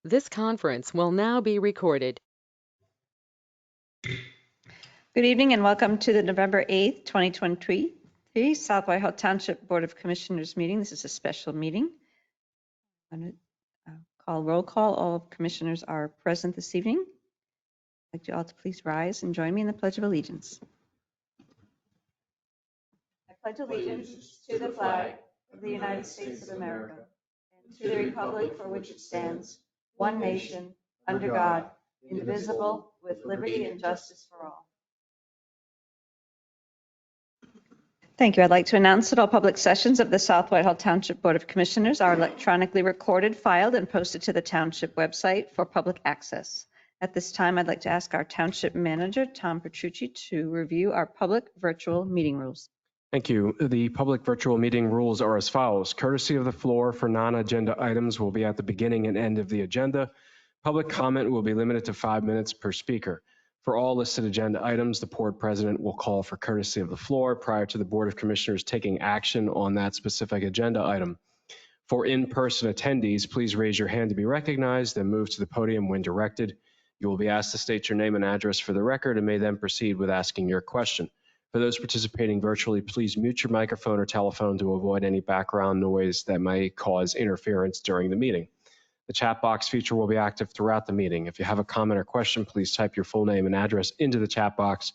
This conference will now be recorded. Good evening and welcome to the November 8th, 2023 South Whitehall Township Board of Commissioners meeting. This is a special meeting. I'm going to call roll call. All commissioners are present this evening. I'd like you all to please rise and join me in the Pledge of Allegiance. I pledge allegiance to the flag of the United States of America and to the republic for which it stands, one nation, under God, indivisible, with liberty and justice for all. Thank you. I'd like to announce that all public sessions of the South Whitehall Township Board of Commissioners are electronically recorded, filed, and posted to the Township website for public access. At this time, I'd like to ask our Township Manager, Tom Petrucci, to review our public virtual meeting rules. Thank you. The public virtual meeting rules are as follows. Courtesy of the floor for non-agenda items will be at the beginning and end of the agenda. Public comment will be limited to 5 minutes per speaker. For all listed agenda items, the board president will call for courtesy of the floor prior to the Board of Commissioners taking action on that specific agenda item. For in-person attendees, please raise your hand to be recognized and move to the podium when directed. You will be asked to state your name and address for the record and may then proceed with asking your question. For those participating virtually, please mute your microphone or telephone to avoid any background noise that may cause interference during the meeting. The chat box feature will be active throughout the meeting. If you have a comment or question, please type your full name and address into the chat box.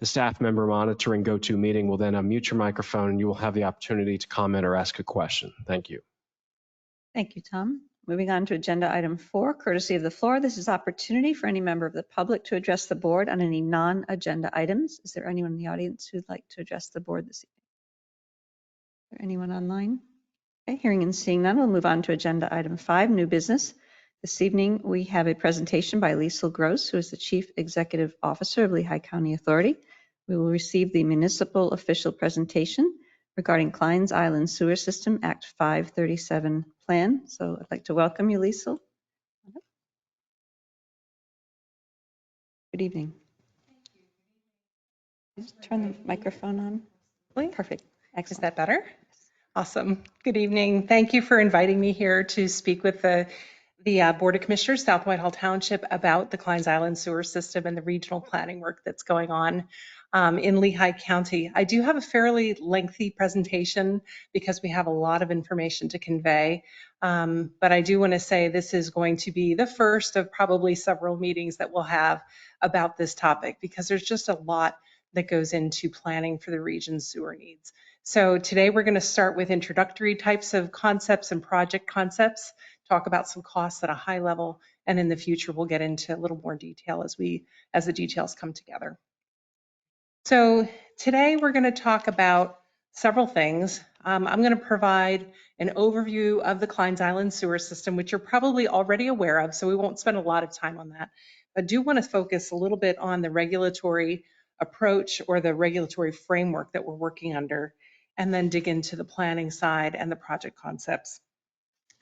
The staff member monitoring GoToMeeting will then unmute your microphone and you will have the opportunity to comment or ask a question. Thank you. Thank you, Tom. Moving on to agenda item 4, courtesy of the floor. This is opportunity for any member of the public to address the board on any non-agenda items. Is there anyone in the audience who'd like to address the board this evening? Is there anyone online? Okay, hearing and seeing none, we'll move on to agenda item 5, new business. This evening, we have a presentation by Liesl Gross, who is the Chief Executive Officer of Lehigh County Authority. We will receive the municipal official presentation regarding Kline's Island Sewer System Act 537 plan. So I'd like to welcome you, Liesl. Good evening. Just turn the microphone on. Perfect. Excellent. Is that better? Awesome. Good evening. Thank you for inviting me here to speak with the Board of Commissioners, South Whitehall Township, about the Kline's Island Sewer System and the regional planning work that's going on in Lehigh County. I do have a fairly lengthy presentation because we have a lot of information to convey. But I do want to say this is going to be the first of probably several meetings that we'll have about this topic because there's just a lot that goes into planning for the region's sewer needs. So today we're going to start with introductory types of concepts and project concepts, talk about some costs at a high level, and in the future we'll get into a little more detail as the details come together. So today we're going to talk about several things. I'm going to provide an overview of the Kline's Island Sewer System, which you're probably already aware of, so we won't spend a lot of time on that. I do want to focus a little bit on the regulatory approach or the regulatory framework that we're working under, and then dig into the planning side and the project concepts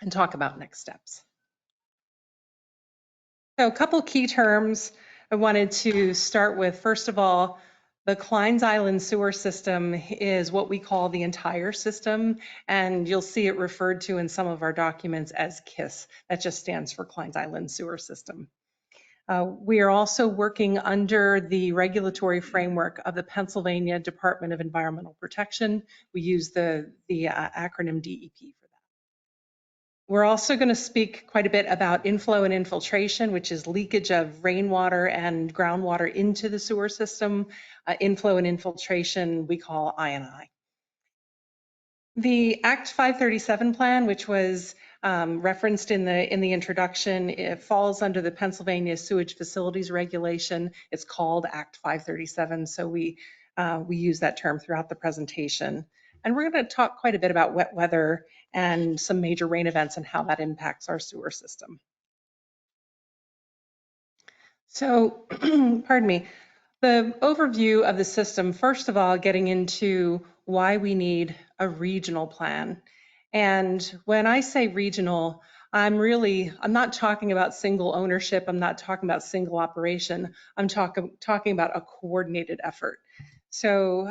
and talk about next steps. So a couple key terms I wanted to start with. First of all, the Kline's Island Sewer System is what we call the entire system, and you'll see it referred to in some of our documents as KISS. That just stands for Kline's Island Sewer System. We are also working under the regulatory framework of the Pennsylvania Department of Environmental Protection. We use the acronym DEP for that. We're also going to speak quite a bit about inflow and infiltration, which is leakage of rainwater and groundwater into the sewer system. Inflow and infiltration we call I&I. The Act 537 plan, which was referenced in the introduction, it falls under the Pennsylvania Sewage Facilities Regulation. It's called Act 537, so we use that term throughout the presentation. And we're going to talk quite a bit about wet weather and some major rain events and how that impacts our sewer system. So, pardon me. The overview of the system, first of all, getting into why we need a regional plan. And when I say regional, I'm not talking about single ownership. I'm not talking about single operation. I'm talking about a coordinated effort. So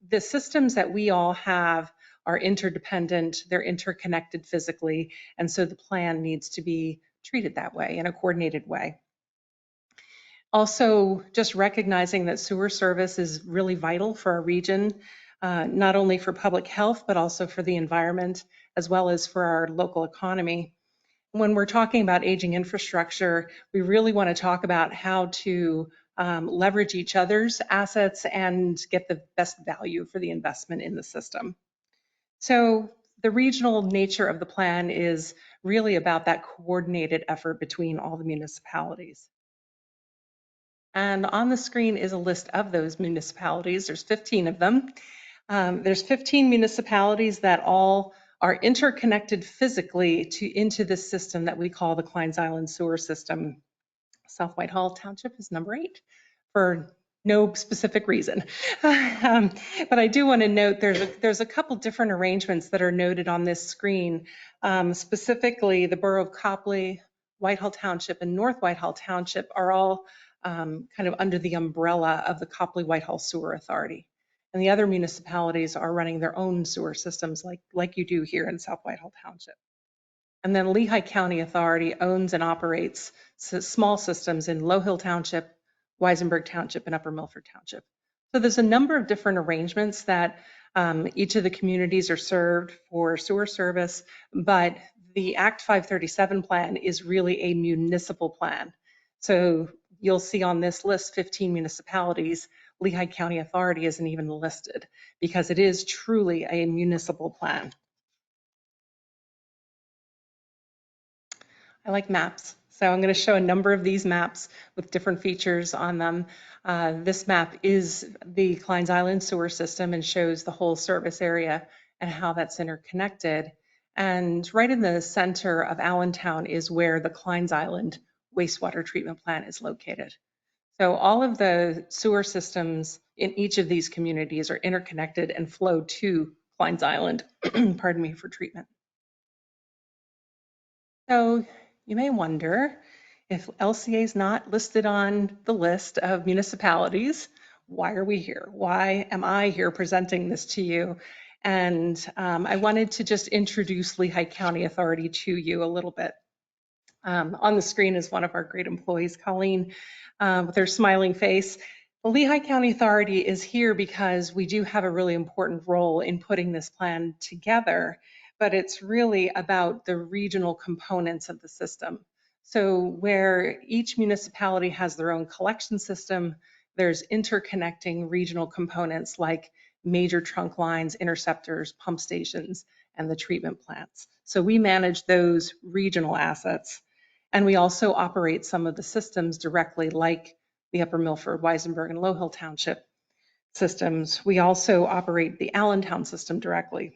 the systems that we all have are interdependent. They're interconnected physically. And so the plan needs to be treated that way in a coordinated way. Also, just recognizing that sewer service is really vital for our region, not only for public health, but also for the environment, as well as for our local economy. When we're talking about aging infrastructure, we really want to talk about how to leverage each other's assets and get the best value for the investment in the system. So the regional nature of the plan is really about that coordinated effort between all the municipalities. And on the screen is a list of those municipalities. There's 15 of them. There's 15 municipalities that all are interconnected physically into this system that we call the Klein's Island sewer system. South Whitehall Township is number 8 for no specific reason. But I do want to note there's a couple different arrangements that are noted on this screen. Specifically, the borough of Copley, Whitehall Township, and North Whitehall Township are all kind of under the umbrella of the Copley Whitehall Sewer Authority. And the other municipalities are running their own sewer systems like you do here in South Whitehall Township. And then Lehigh County Authority owns and operates small systems in Low Hill Township, Weisenberg Township, and Upper Milford Township. So there's a number of different arrangements that each of the communities are served for sewer service, but the Act 537 plan is really a municipal plan. So you'll see on this list 15 municipalities. Lehigh County Authority isn't even listed because it is truly a municipal plan. I like maps, so I'm going to show a number of these maps with different features on them. This map is the Klein's Island sewer system and shows the whole service area and how that's interconnected. And right in the center of Allentown is where the Klein's Island wastewater treatment plant is located. So all of the sewer systems in each of these communities are interconnected and flow to Klein's Island, pardon me, for treatment. So you may wonder if LCA is not listed on the list of municipalities, why are we here? Why am I here presenting this to you? And I wanted to just introduce Lehigh County Authority to you a little bit. On the screen is one of our great employees, Kline, with her smiling face. The Lehigh County Authority is here because we do have a really important role in putting this plan together, but it's really about the regional components of the system. So where each municipality has their own collection system, there's interconnecting regional components like major trunk lines, interceptors, pump stations, and the treatment plants. So we manage those regional assets. And we also operate some of the systems directly, like the Upper Milford, Weisenberg, and Low Hill Township systems. We also operate the Allentown system directly.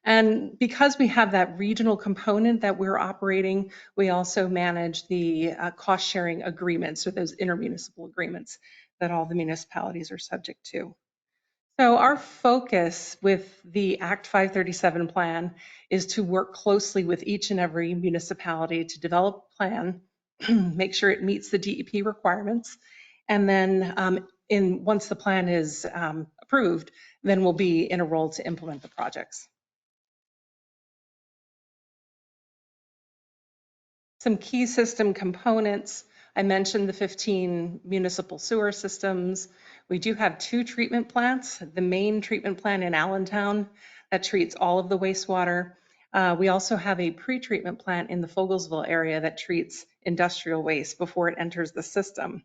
And because we have that regional component that we're operating, we also manage the cost-sharing agreements, or those intermunicipal agreements that all the municipalities are subject to. So our focus with the Act 537 plan is to work closely with each and every municipality to develop a plan, make sure it meets the DEP requirements, and then once the plan is approved, then we'll be in a role to implement the projects. Some key system components. I mentioned the 15 municipal sewer systems. We do have 2 treatment plants. The main treatment plant in Allentown that treats all of the wastewater. We also have a pre-treatment plant in the Fogelsville area that treats industrial waste before it enters the system.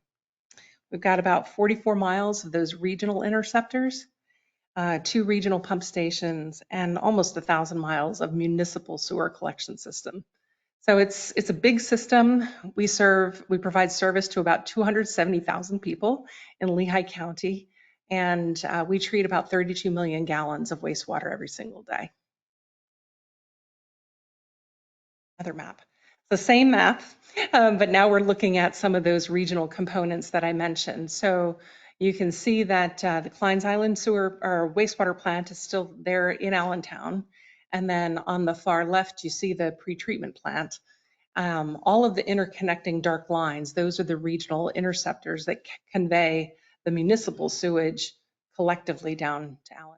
We've got about 44 miles of those regional interceptors, 2 regional pump stations, and almost 1,000 miles of municipal sewer collection system. So it's a big system. We provide service to about 270,000 people in Lehigh County, and we treat about 32 million gallons of wastewater every single day. Another map. The same map, but now we're looking at some of those regional components that I mentioned. So you can see that the Klein's Island sewer or wastewater plant is still there in Allentown. And then on the far left, you see the pretreatment plant. All of the interconnecting dark lines, those are the regional interceptors that convey the municipal sewage collectively down to Allentown.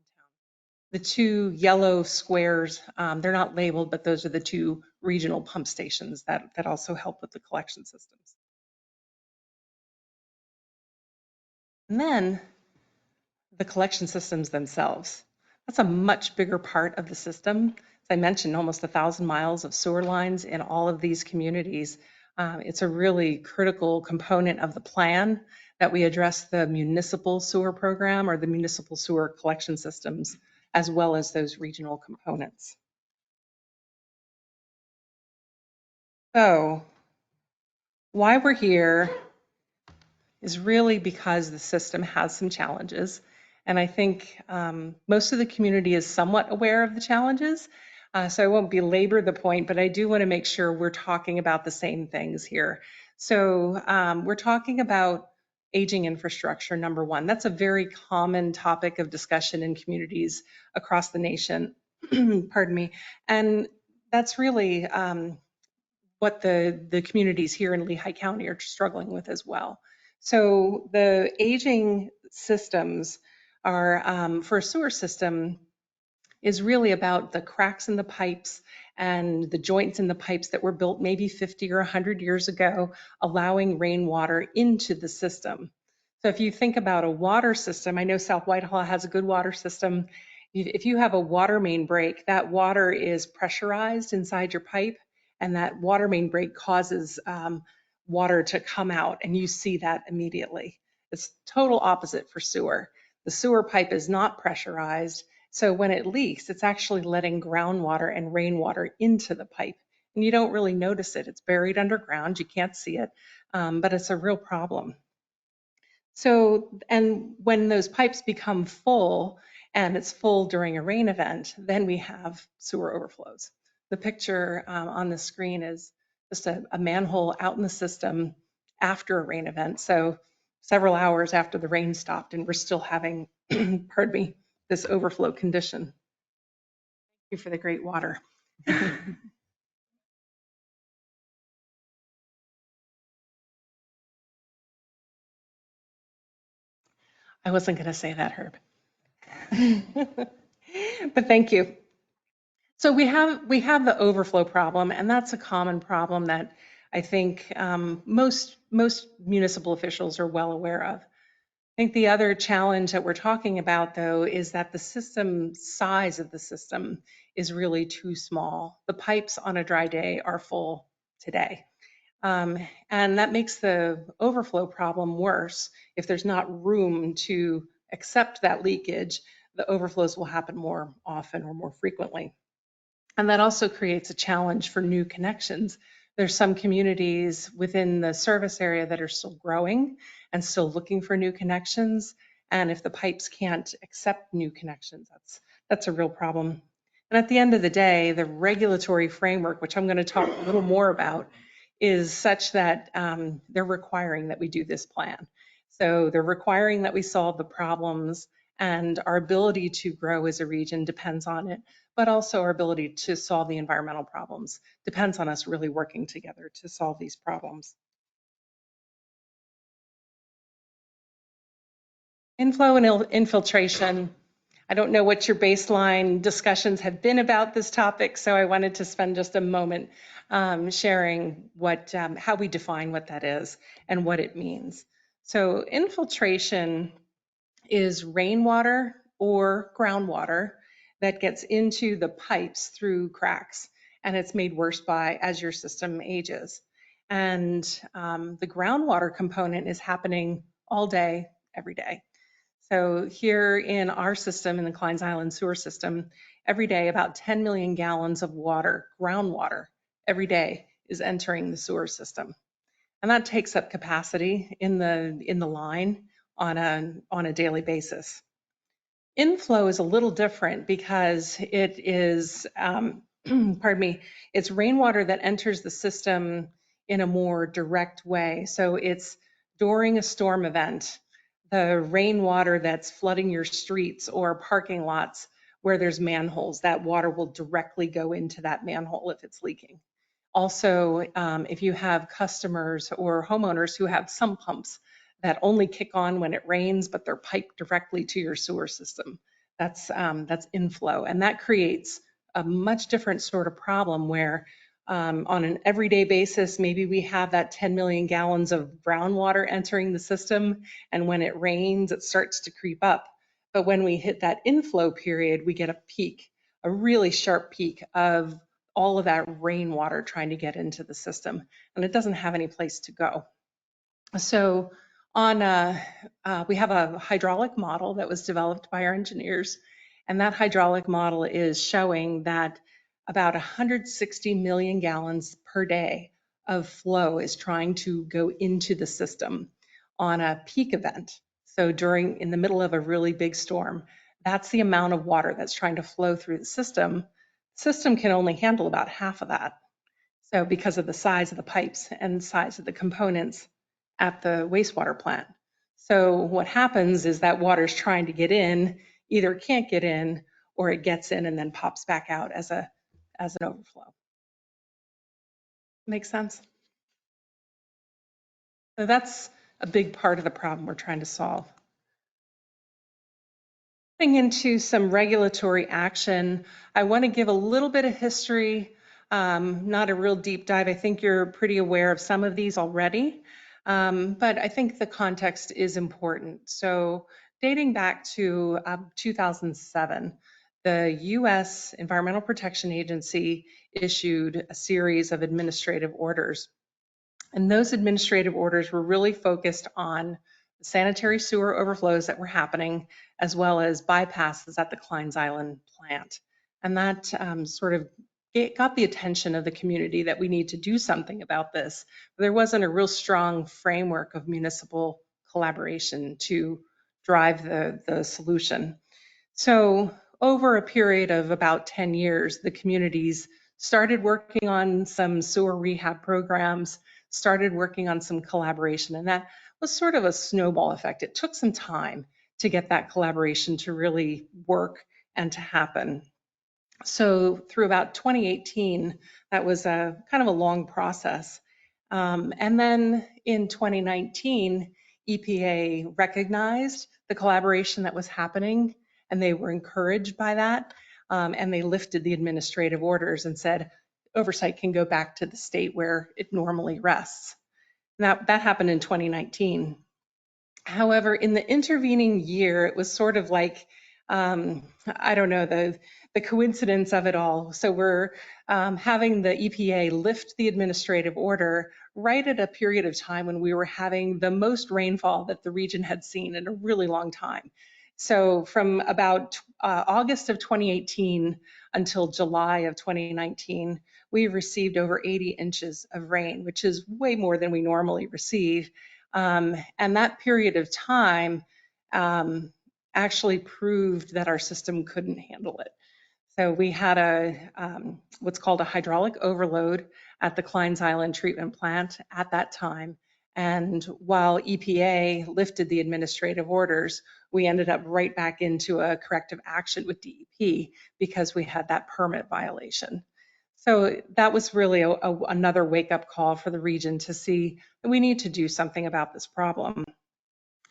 The two yellow squares, they're not labeled, but those are the two regional pump stations that also help with the collection systems. And then the collection systems themselves. That's a much bigger part of the system. As I mentioned, almost 1,000 miles of sewer lines in all of these communities. It's a really critical component of the plan that we address the municipal sewer program or the municipal sewer collection systems, as well as those regional components. So, why we're here is really because the system has some challenges. And I think most of the community is somewhat aware of the challenges. So I won't belabor the point, but I do want to make sure we're talking about the same things here. So we're talking about aging infrastructure, number one. That's a very common topic of discussion in communities across the nation. Pardon me. And that's really what the communities here in Lehigh County are struggling with as well. So the aging systems are, for a sewer system, is really about the cracks in the pipes and the joints in the pipes that were built maybe 50 or 100 years ago, allowing rainwater into the system. So if you think about a water system, I know South Whitehall has a good water system. If you have a water main break, that water is pressurized inside your pipe, and that water main break causes water to come out, and you see that immediately. It's total opposite for sewer. The sewer pipe is not pressurized, so when it leaks, it's actually letting groundwater and rainwater into the pipe. And you don't really notice it. It's buried underground. You can't see it, but it's a real problem. So, and when those pipes become full, and it's full during a rain event, then we have sewer overflows. The picture on the screen is just a manhole out in the system after a rain event. So several hours after the rain stopped, and we're still having, pardon me, this overflow condition. Thank you for the great water. I wasn't going to say that, Herb. But thank you. So we have the overflow problem, and that's a common problem that I think most municipal officials are well aware of. I think the other challenge that we're talking about, though, is that the system size of the system is really too small. The pipes on a dry day are full today. And that makes the overflow problem worse. If there's not room to accept that leakage, the overflows will happen more often or more frequently. And that also creates a challenge for new connections. There's some communities within the service area that are still growing and still looking for new connections. And if the pipes can't accept new connections, that's a real problem. And at the end of the day, the regulatory framework, which I'm going to talk a little more about, is such that they're requiring that we do this plan. So they're requiring that we solve the problems, and our ability to grow as a region depends on it, but also our ability to solve the environmental problems depends on us really working together to solve these problems. Inflow and infiltration. I don't know what your baseline discussions have been about this topic, so I wanted to spend just a moment sharing how we define what that is and what it means. So infiltration is rainwater or groundwater that gets into the pipes through cracks, and it's made worse as your system ages. And the groundwater component is happening all day, every day. So here in our system, in the Kline's Island sewer system, every day about 10 million gallons of water, groundwater, every day is entering the sewer system. And that takes up capacity in the line on a daily basis. Inflow is a little different because it is, pardon me, it's rainwater that enters the system in a more direct way. So it's during a storm event, the rainwater that's flooding your streets or parking lots where there's manholes, that water will directly go into that manhole if it's leaking. Also, if you have customers or homeowners who have sump pumps that only kick on when it rains, but they're piped directly to your sewer system, that's inflow, and that creates a much different sort of problem where on an everyday basis, maybe we have that 10 million gallons of brown water entering the system, and when it rains, it starts to creep up. But when we hit that inflow period, we get a peak, a really sharp peak of all of that rainwater trying to get into the system, and it doesn't have any place to go. So we have a hydraulic model that was developed by our engineers, and that hydraulic model is showing that about 160 million gallons per day of flow is trying to go into the system on a peak event. So in the middle of a really big storm, that's the amount of water that's trying to flow through the system. The system can only handle about half of that. So because of the size of the pipes and size of the components at the wastewater plant. So what happens is that water's trying to get in, either can't get in or it gets in and then pops back out as an overflow. Make sense? So that's a big part of the problem we're trying to solve. Getting into some regulatory action, I want to give a little bit of history, not a real deep dive. I think you're pretty aware of some of these already, but I think the context is important. So dating back to 2007, the U.S. Environmental Protection Agency issued a series of administrative orders. And those administrative orders were really focused on the sanitary sewer overflows that were happening, as well as bypasses at the Kline's Island plant. And that sort of got the attention of the community that we need to do something about this. But there wasn't a real strong framework of municipal collaboration to drive the solution. So over a period of about 10 years, the communities started working on some sewer rehab programs, started working on some collaboration, and that was sort of a snowball effect. It took some time to get that collaboration to really work and to happen. So through about 2018, that was a kind of a long process. And then in 2019, EPA recognized the collaboration that was happening, and they were encouraged by that. And they lifted the administrative orders and said, oversight can go back to the state where it normally rests. That happened in 2019. However, in the intervening year, it was sort of like, I don't know, the coincidence of it all. So we're having the EPA lift the administrative order right at a period of time when we were having the most rainfall that the region had seen in a really long time. So from about August of 2018 until July of 2019, we received over 80 inches of rain, which is way more than we normally receive. And that period of time actually proved that our system couldn't handle it. So we had what's called a hydraulic overload at the Kline's Island treatment plant at that time. And while EPA lifted the administrative orders, we ended up right back into a corrective action with DEP because we had that permit violation. So that was really another wake-up call for the region to see that we need to do something about this problem.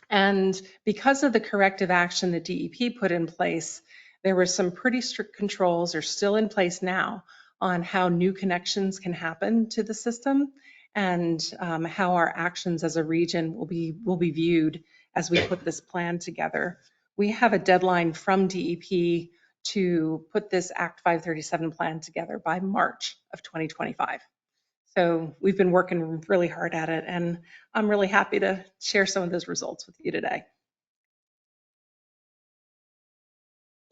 And because of the corrective action that DEP put in place, there were some pretty strict controls, are still in place now, on how new connections can happen to the system and how our actions as a region will be viewed as we put this plan together. We have a deadline from DEP to put this Act 537 plan together by March of 2025. So we've been working really hard at it, and I'm really happy to share some of those results with you today.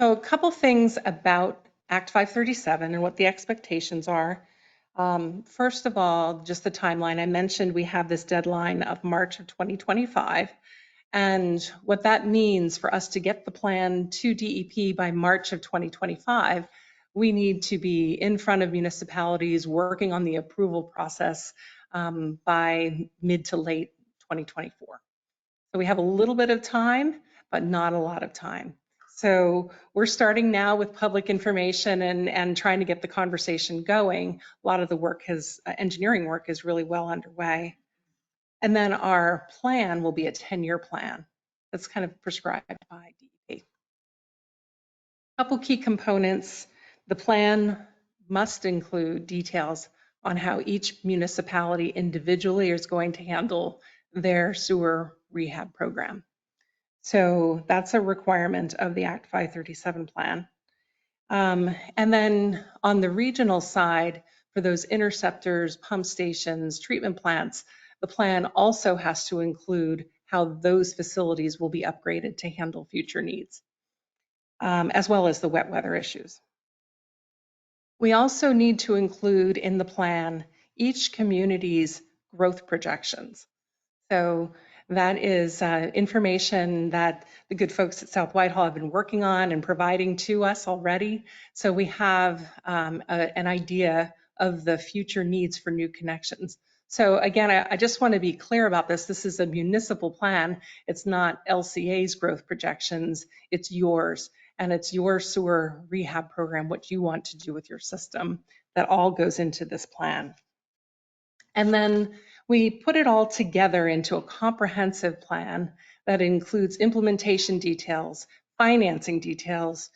So a couple things about Act 537 and what the expectations are. First of all, just the timeline. I mentioned we have this deadline of March of 2025. And what that means for us to get the plan to DEP by March of 2025, we need to be in front of municipalities working on the approval process by mid to late 2024. So we have a little bit of time, but not a lot of time. So we're starting now with public information and trying to get the conversation going. A lot of the engineering work is really well underway. And then our plan will be a 10-year plan that's kind of prescribed by DEP. Couple key components. The plan must include details on how each municipality individually is going to handle their sewer rehab program. So that's a requirement of the Act 537 plan. And then on the regional side, for those interceptors, pump stations, treatment plants, the plan also has to include how those facilities will be upgraded to handle future needs, as well as the wet weather issues. We also need to include in the plan each community's growth projections. So that is information that the good folks at South Whitehall have been working on and providing to us already. So we have an idea of the future needs for new connections. So again, I just want to be clear about this. This is a municipal plan. It's not LCA's growth projections. It's yours. And it's your sewer rehab program, what you want to do with your system. That all goes into this plan. And then we put it all together into a comprehensive plan that includes implementation details, financing details,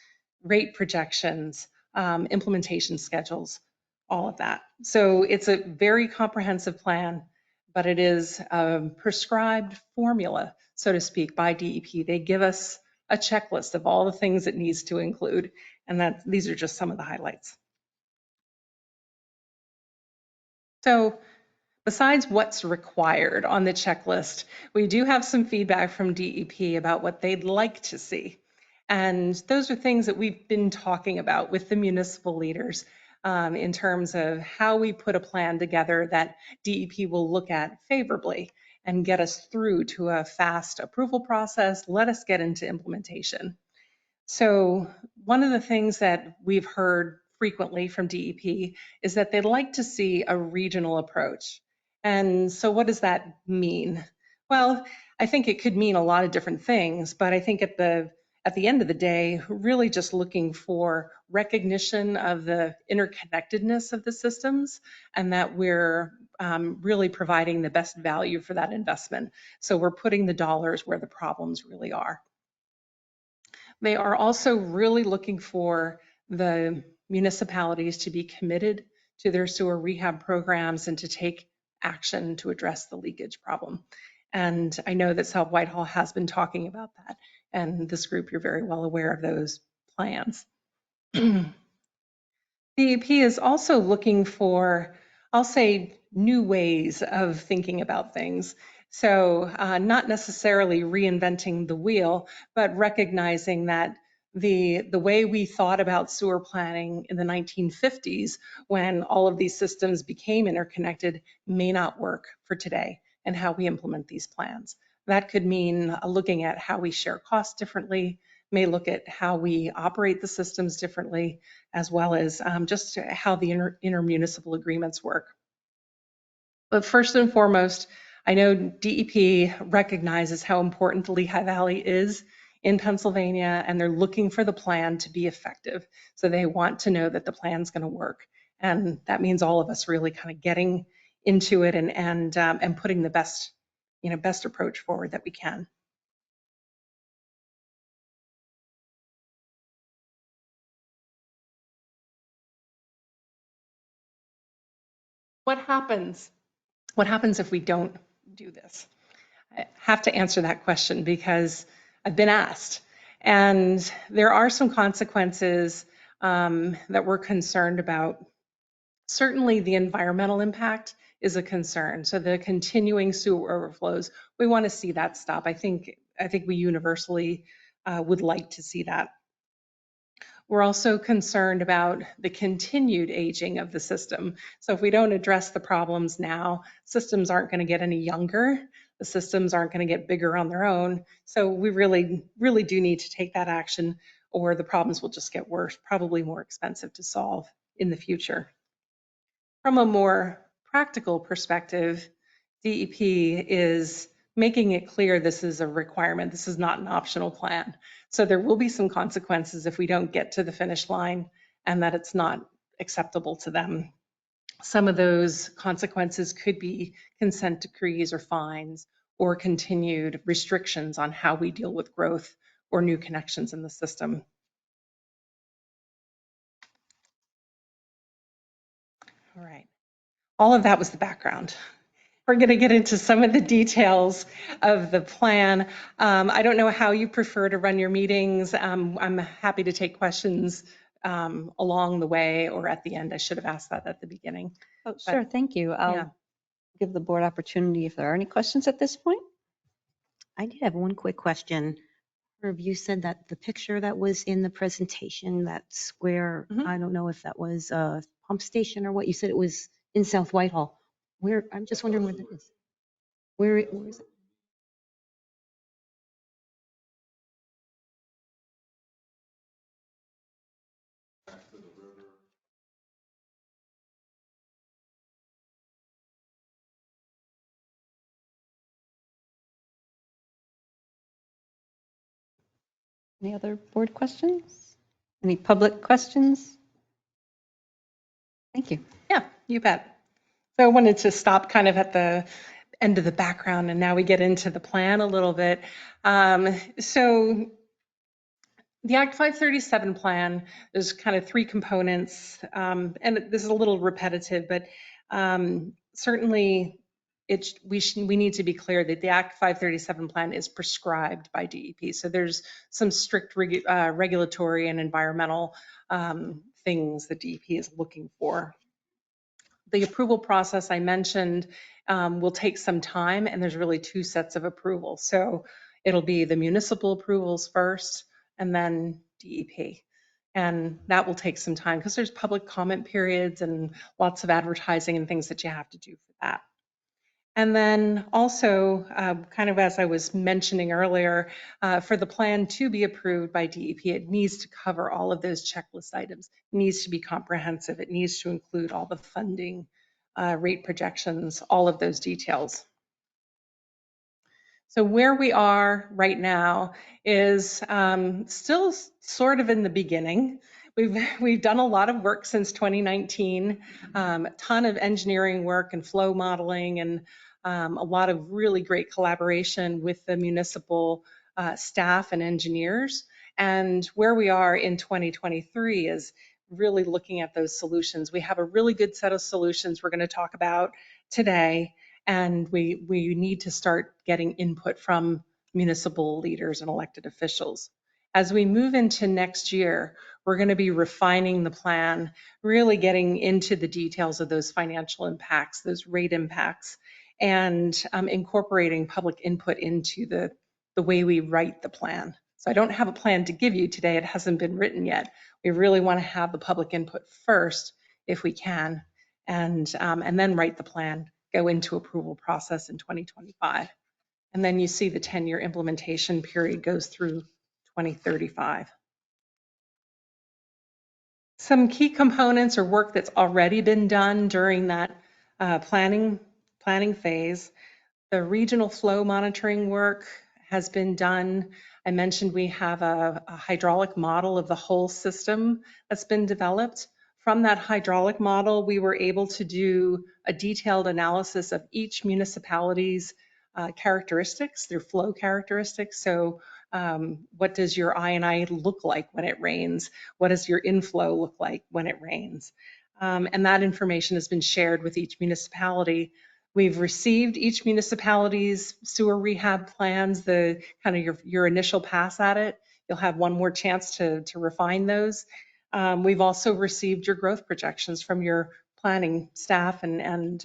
rate projections, implementation schedules, all of that. So it's a very comprehensive plan, but it is a prescribed formula, so to speak, by DEP. They give us a checklist of all the things it needs to include, and these are just some of the highlights. So besides what's required on the checklist, we do have some feedback from DEP about what they'd like to see. And those are things that we've been talking about with the municipal leaders in terms of how we put a plan together that DEP will look at favorably and get us through to a fast approval process, let us get into implementation. So one of the things that we've heard frequently from DEP is that they'd like to see a regional approach. And so what does that mean? Well, I think it could mean a lot of different things, but I think at the end of the day, really just looking for recognition of the interconnectedness of the systems and that we're really providing the best value for that investment. So we're putting the dollars where the problems really are. They are also really looking for the municipalities to be committed to their sewer rehab programs and to take action to address the leakage problem. And I know that South Whitehall has been talking about that. And this group, you're very well aware of those plans. DEP is also looking for, I'll say, new ways of thinking about things. So not necessarily reinventing the wheel, but recognizing that the way we thought about sewer planning in the 1950s, when all of these systems became interconnected, may not work for today and how we implement these plans. That could mean looking at how we share costs differently, may look at how we operate the systems differently, as well as just how the intermunicipal agreements work. But first and foremost, I know DEP recognizes how important the Lehigh Valley is in Pennsylvania, and they're looking for the plan to be effective. So they want to know that the plan's going to work. And that means all of us really kind of getting into it and putting the best approach forward that we can. What happens? What happens if we don't do this? I have to answer that question because I've been asked. And there are some consequences that we're concerned about. Certainly the environmental impact is a concern. So the continuing sewer overflows, we want to see that stop. I think we universally would like to see that. We're also concerned about the continued aging of the system. So if we don't address the problems now, systems aren't going to get any younger. The systems aren't going to get bigger on their own. So we really, really do need to take that action, or the problems will just get worse, probably more expensive to solve in the future. From a more practical perspective, DEP is making it clear this is a requirement. This is not an optional plan. So there will be some consequences if we don't get to the finish line and that it's not acceptable to them. Some of those consequences could be consent decrees or fines or continued restrictions on how we deal with growth or new connections in the system. all of that was the background. We're going to get into some of the details of the plan. I don't know how you prefer to run your meetings. I'm happy to take questions along the way or at the end. I should have asked that at the beginning. Oh, sure, thank you. I'll give the board opportunity if there are any questions at this point. I did have one quick question. Herb, you said that the picture that was in the presentation, that square, Mhm. I don't know if that was a pump station or what, you said it was in South Whitehall. Where, I'm just wondering where that is. Where is it? Any other board questions? Any public questions? Thank you. Yeah, you bet. So I wanted to stop kind of at the end of the background, and now we get into the plan a little bit. So the Act 537 plan, there's kind of three components, and this is a little repetitive, but certainly we need to be clear that the Act 537 plan is prescribed by DEP. So there's some strict regulatory and environmental things that DEP is looking for. The approval process I mentioned will take some time, and there's really two sets of approval. So it'll be the municipal approvals first, and then DEP. And that will take some time because there's public comment periods and lots of advertising and things that you have to do for that. And then also, kind of as I was mentioning earlier, for the plan to be approved by DEP, it needs to cover all of those checklist items. It needs to be comprehensive. It needs to include all the funding, rate projections, all of those details. So where we are right now is still sort of in the beginning. We've done a lot of work since 2019, a ton of engineering work and flow modeling, and a lot of really great collaboration with the municipal staff and engineers. And where we are in 2023 is really looking at those solutions. We have a really good set of solutions we're going to talk about today. And we need to start getting input from municipal leaders and elected officials. As we move into next year, we're going to be refining the plan, really getting into the details of those financial impacts, those rate impacts, and incorporating public input into the way we write the plan. So I don't have a plan to give you today. It hasn't been written yet. We really want to have the public input first, if we can, and then write the plan, go into approval process in 2025. And then you see the 10-year implementation period goes through 2035. Some key components or work that's already been done during that planning phase. The regional flow monitoring work has been done. I mentioned we have a hydraulic model of the whole system that's been developed. From that hydraulic model, we were able to do a detailed analysis of each municipality's characteristics, their flow characteristics. So what does your I&I look like when it rains? What does your inflow look like when it rains? And that information has been shared with each municipality. We've received each municipality's sewer rehab plans, the kind of your initial pass at it. You'll have one more chance to refine those. We've also received your growth projections from your planning staff and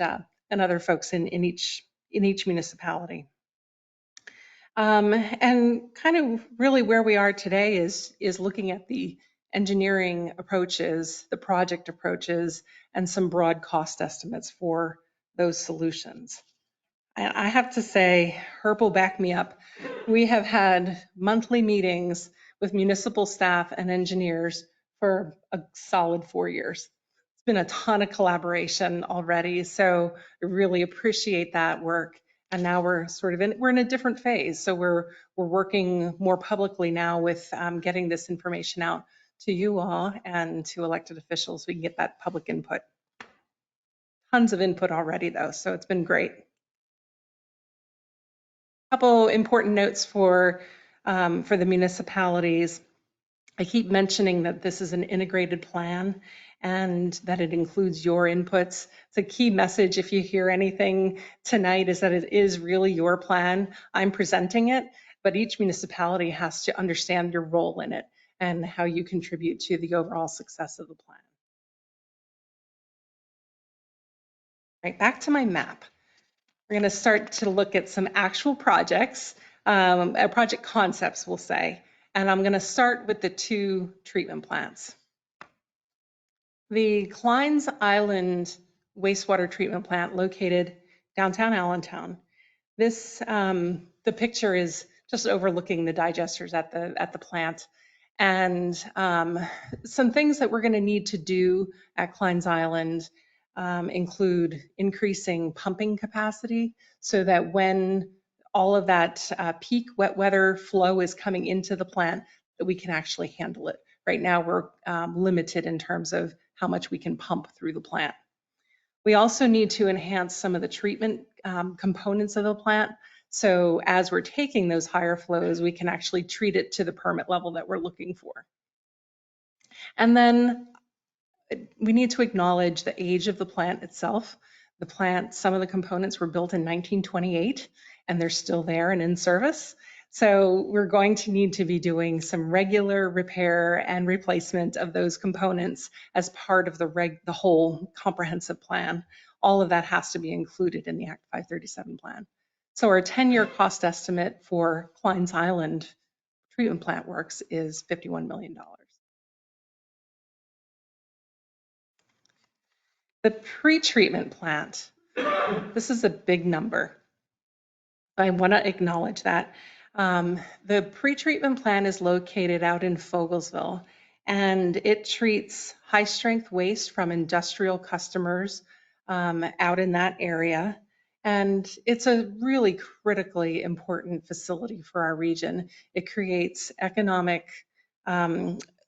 other folks in each municipality. And kind of really where we are today is looking at the engineering approaches, the project approaches, and some broad cost estimates for those solutions. I have to say, Herb will back me up. We have had monthly meetings with municipal staff and engineers for a solid 4 years. It's been a ton of collaboration already, so I really appreciate that work. And now we're sort of we're in a different phase. So we're working more publicly now with getting this information out to you all and to elected officials so we can get that public input. Tons of input already though, so it's been great. Couple important notes for the municipalities. I keep mentioning that this is an integrated plan, and that it includes your inputs. It's a key message if you hear anything tonight is that it is really your plan. I'm presenting it, but each municipality has to understand your role in it and how you contribute to the overall success of the plan. Right, back to my map. We're going to start to look at some actual projects, project concepts, we'll say. And I'm going to start with the 2 treatment plants. The Kline's Island wastewater treatment plant located downtown Allentown. This, the picture is just overlooking the digesters at the plant. And some things that we're going to need to do at Kline's Island include increasing pumping capacity so that when all of that peak wet weather flow is coming into the plant, that we can actually handle it. Right now, we're limited in terms of how much we can pump through the plant. We also need to enhance some of the treatment components of the plant. So as we're taking those higher flows, we can actually treat it to the permit level that we're looking for. And then we need to acknowledge the age of the plant itself. The plant, some of the components were built in 1928 and they're still there and in service. So we're going to need to be doing some regular repair and replacement of those components as part of the whole comprehensive plan. All of that has to be included in the Act 537 plan. So our 10-year cost estimate for Kline's Island treatment plant works is $51 million. The pre-treatment plant, this is a big number. I want to acknowledge that. The pre-treatment plant is located out in Fogelsville, and it treats high-strength waste from industrial customers out in that area. And it's a really critically important facility for our region. It creates economic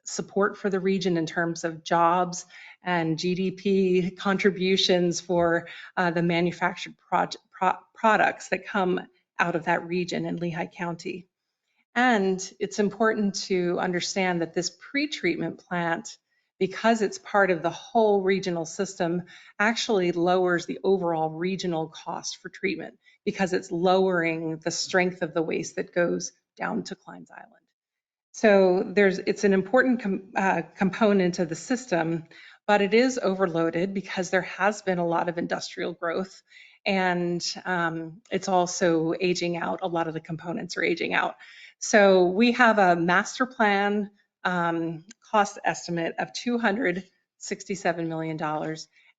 support for the region in terms of jobs and GDP contributions for the manufactured products that come out of that region in Lehigh County. And it's important to understand that this pre-treatment plant, because it's part of the whole regional system, actually lowers the overall regional cost for treatment because it's lowering the strength of the waste that goes down to Kline's Island. So it's an important component of the system, but it is overloaded because there has been a lot of industrial growth, and it's also aging out. A lot of the components are aging out. So we have a master plan cost estimate of $267 million.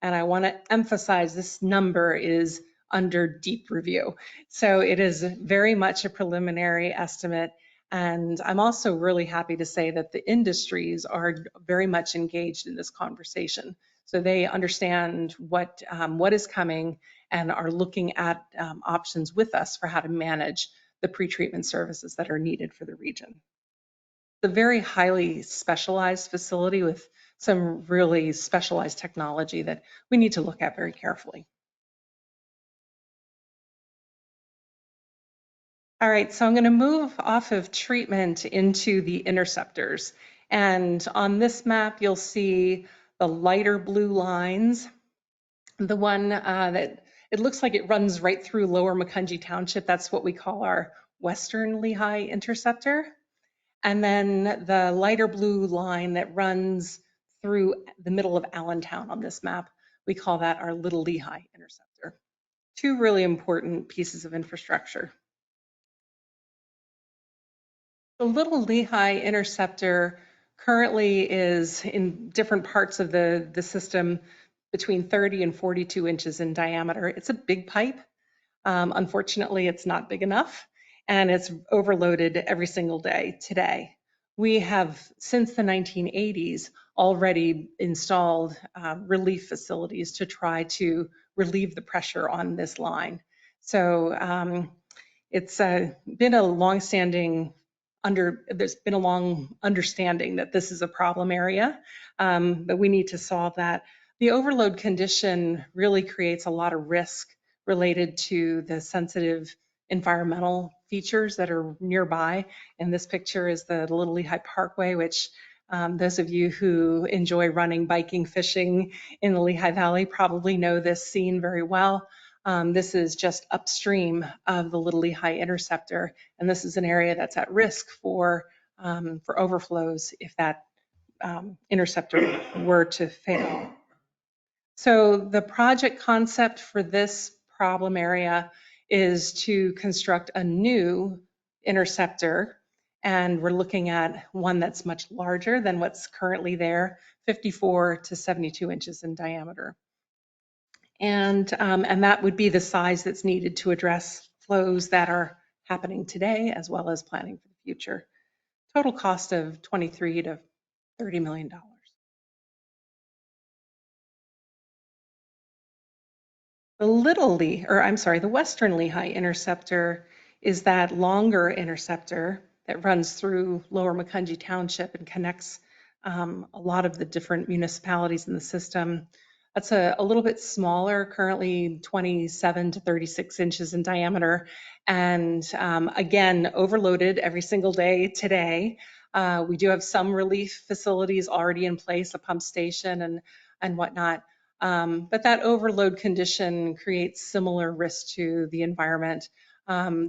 And I want to emphasize this number is under deep review. So it is very much a preliminary estimate. And I'm also really happy to say that the industries are very much engaged in this conversation. So they understand what is coming and are looking at options with us for how to manage the pretreatment services that are needed for the region. It's a very highly specialized facility with some really specialized technology that we need to look at very carefully. All right, so I'm going to move off of treatment into the interceptors. And on this map, you'll see the lighter blue lines. The one that it looks like it runs right through Lower Macungie Township. That's what we call our Western Lehigh interceptor. And then the lighter blue line that runs through the middle of Allentown on this map, we call that our Little Lehigh interceptor. Two really important pieces of infrastructure. The Little Lehigh interceptor currently is in different parts of the system between 30 and 42 inches in diameter. It's a big pipe. Unfortunately, it's not big enough, and it's overloaded every single day today. We have, since the 1980s, already installed relief facilities to try to relieve the pressure on this line. So it's been a long-standing there's been a long understanding that this is a problem area, but we need to solve that. The overload condition really creates a lot of risk related to the sensitive environmental features that are nearby. And this picture is the Little Lehigh Parkway, which Those of you who enjoy running, biking, fishing in the Lehigh Valley probably know this scene very well. This is just upstream of the Little Lehigh Interceptor, and this is an area that's at risk for overflows if that interceptor were to fail. So the project concept for this problem area is to construct a new interceptor, and we're looking at one that's much larger than what's currently there, 54 to 72 inches in diameter. And that would be the size that's needed to address flows that are happening today, as well as planning for the future. Total cost of $23 to $30 million. The Western Lehigh Interceptor is that longer interceptor that runs through Lower Macungie Township and connects a lot of the different municipalities in the system. That's a little bit smaller, currently 27 to 36 inches in diameter, and again, overloaded every single day today. We do have some relief facilities already in place, a pump station and whatnot. But that overload condition creates similar risk to the environment.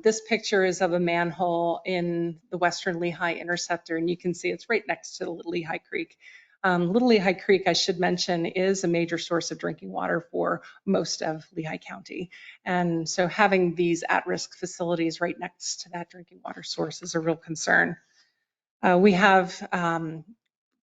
This picture is of a manhole in the Western Lehigh Interceptor, and you can see it's right next to the Little Lehigh Creek. Little Lehigh Creek, I should mention, is a major source of drinking water for most of Lehigh County. And so having these at-risk facilities right next to that drinking water source is a real concern. We have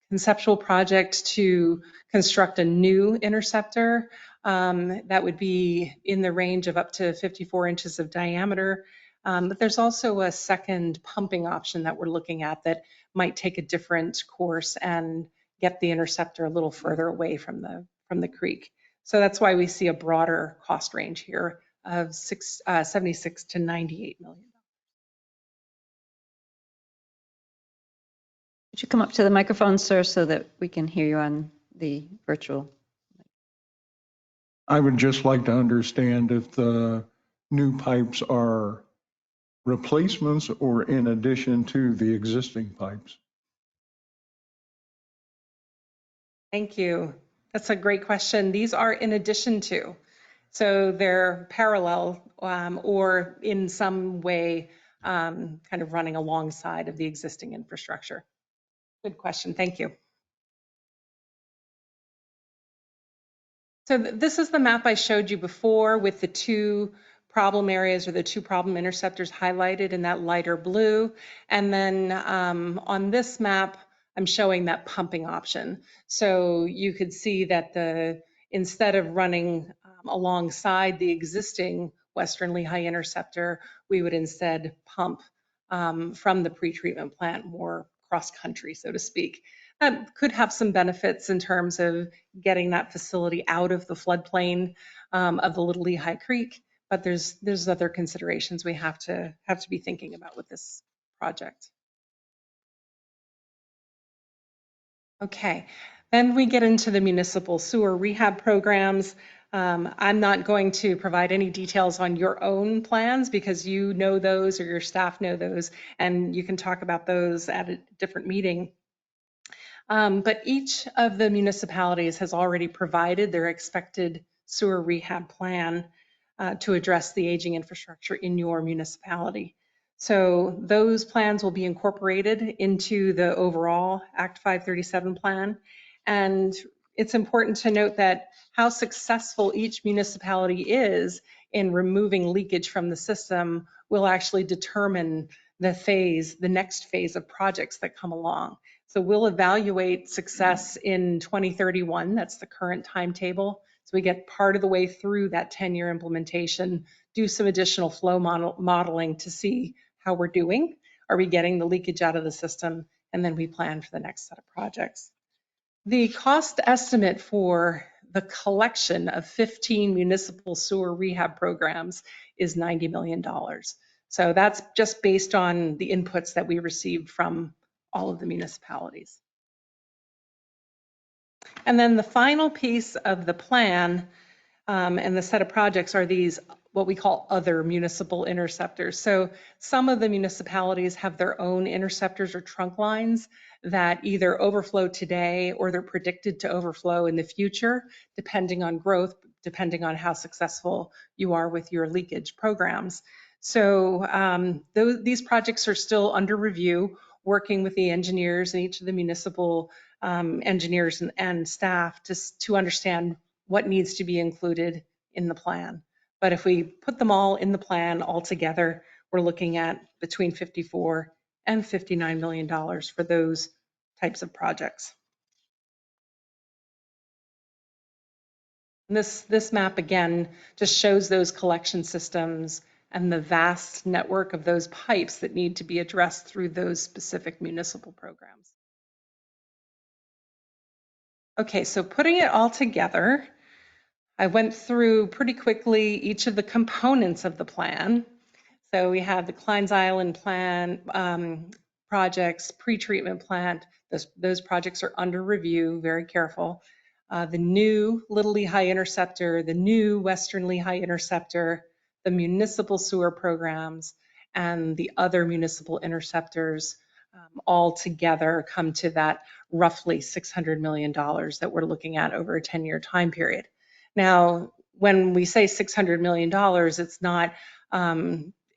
conceptual project to construct a new interceptor that would be in the range of up to 54 inches of diameter. But there's also a second pumping option that we're looking at that might take a different course and get the interceptor a little further away from the creek. So that's why we see a broader cost range here of 76 to 98 million. Would you come up to the microphone, sir, so that we can hear you on the virtual? I would just like to understand if the new pipes are replacements or in addition to the existing pipes. Thank you. That's a great question. These are in addition to, so they're parallel or in some way kind of running alongside of the existing infrastructure. Good question. Thank you. So this is the map I showed you before with the two problem areas or the two problem interceptors highlighted in that lighter blue. And then on this map, I'm showing that pumping option. So you could see that instead of running alongside the existing Western Lehigh Interceptor, we would instead pump from the pretreatment plant more cross-country, so to speak. That could have some benefits in terms of getting that facility out of the floodplain of the Little Lehigh Creek, but there's other considerations we have to be thinking about with this project. Okay, then we get into the municipal sewer rehab programs. I'm not going to provide any details on your own plans because you know those or your staff know those, and you can talk about those at a different meeting. But each of the municipalities has already provided their expected sewer rehab plan to address the aging infrastructure in your municipality. So those plans will be incorporated into the overall Act 537 plan. And it's important to note that how successful each municipality is in removing leakage from the system will actually determine the next phase of projects that come along. So we'll evaluate success in 2031. That's the current timetable. So we get part of the way through that 10-year implementation, do some additional flow modeling to see how we're doing. Are we getting the leakage out of the system? And then we plan for the next set of projects. The cost estimate for the collection of 15 municipal sewer rehab programs is $90 million. So that's just based on the inputs that we received from all of the municipalities. And then the final piece of the plan and the set of projects are these what we call other municipal interceptors. So some of the municipalities have their own interceptors or trunk lines that either overflow today or they're predicted to overflow in the future, depending on growth, depending on how successful you are with your leakage programs. So these projects are still under review, working with the engineers and each of the municipal engineers and staff to understand what needs to be included in the plan. But if we put them all in the plan all together, we're looking at between $54 and $59 million for those types of projects. And this map again just shows those collection systems and the vast network of those pipes that need to be addressed through those specific municipal programs. Okay, so putting it all together, I went through pretty quickly each of the components of the plan. So we have the Kline's Island plan projects, pretreatment plant. Those projects are under review, very careful. The new Little Lehigh Interceptor, the new Western Lehigh Interceptor, the municipal sewer programs, and the other municipal interceptors all together come to that roughly $600 million that we're looking at over a 10-year time period. Now, when we say $600 million,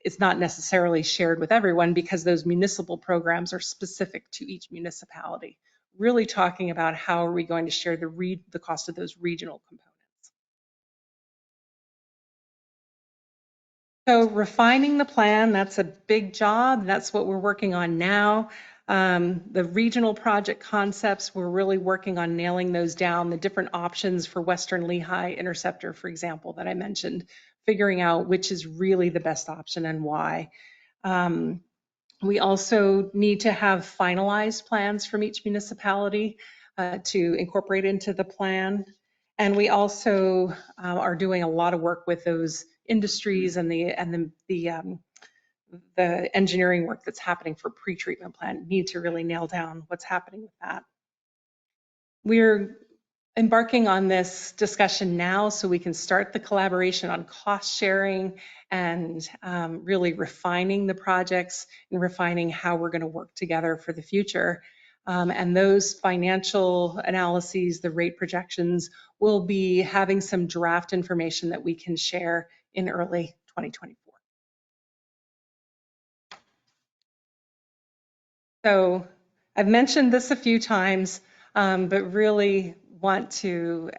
it's not necessarily shared with everyone because those municipal programs are specific to each municipality. Really talking about how are we going to share the cost of those regional components. So refining the plan, that's a big job. That's what we're working on now. The regional project concepts, we're really working on nailing those down, the different options for Western Lehigh Interceptor, for example, that I mentioned, figuring out which is really the best option and why. We also need to have finalized plans from each municipality to incorporate into the plan. And we also are doing a lot of work with those industries and the engineering work that's happening for pretreatment plant. Need to really nail down what's happening with that. We're embarking on this discussion now so we can start the collaboration on cost sharing and really refining the projects and refining how we're going to work together for the future. And those financial analyses, the rate projections, will be having some draft information that we can share in early 2024. So I've mentioned this a few times, but really want to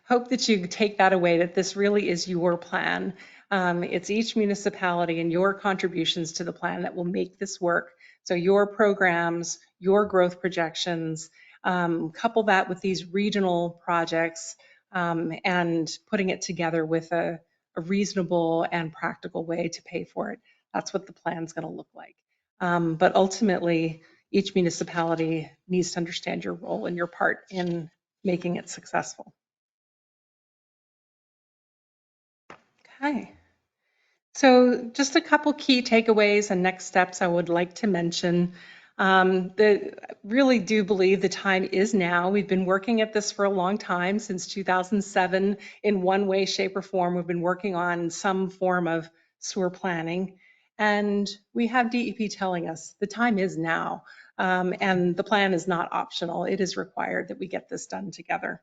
hope that you take that away, that this really is your plan. It's each municipality and your contributions to the plan that will make this work. So your programs, your growth projections, couple that with these regional projects and putting it together with a reasonable and practical way to pay for it. That's what the plan's going to look like. But ultimately, each municipality needs to understand your role and your part in making it successful. Okay. So just a couple key takeaways and next steps I would like to mention. Really do believe the time is now. We've been working at this for a long time, since 2007. In one way, shape, or form, we've been working on some form of sewer planning. And we have DEP telling us the time is now. And the plan is not optional. It is required that we get this done together.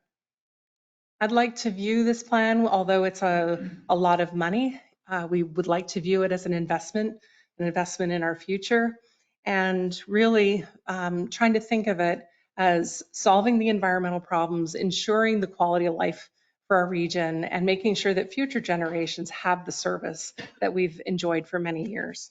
I'd like to view this plan, although it's a lot of money, we would like to view it as an investment in our future, and really trying to think of it as solving the environmental problems, ensuring the quality of life for our region, and making sure that future generations have the service that we've enjoyed for many years.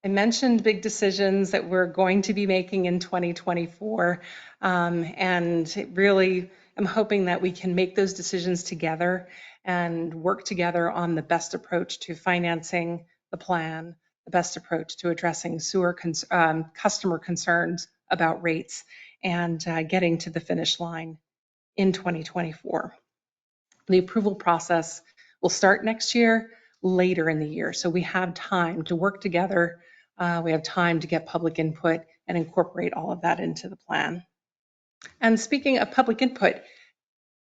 I mentioned big decisions that we're going to be making in 2024, and really I'm hoping that we can make those decisions together and work together on the best approach to financing the plan, the best approach to addressing sewer customer concerns about rates, and getting to the finish line in 2024. The approval process will start next year, later in the year, so we have time to work together. We have time to get public input and incorporate all of that into the plan. And speaking of public input,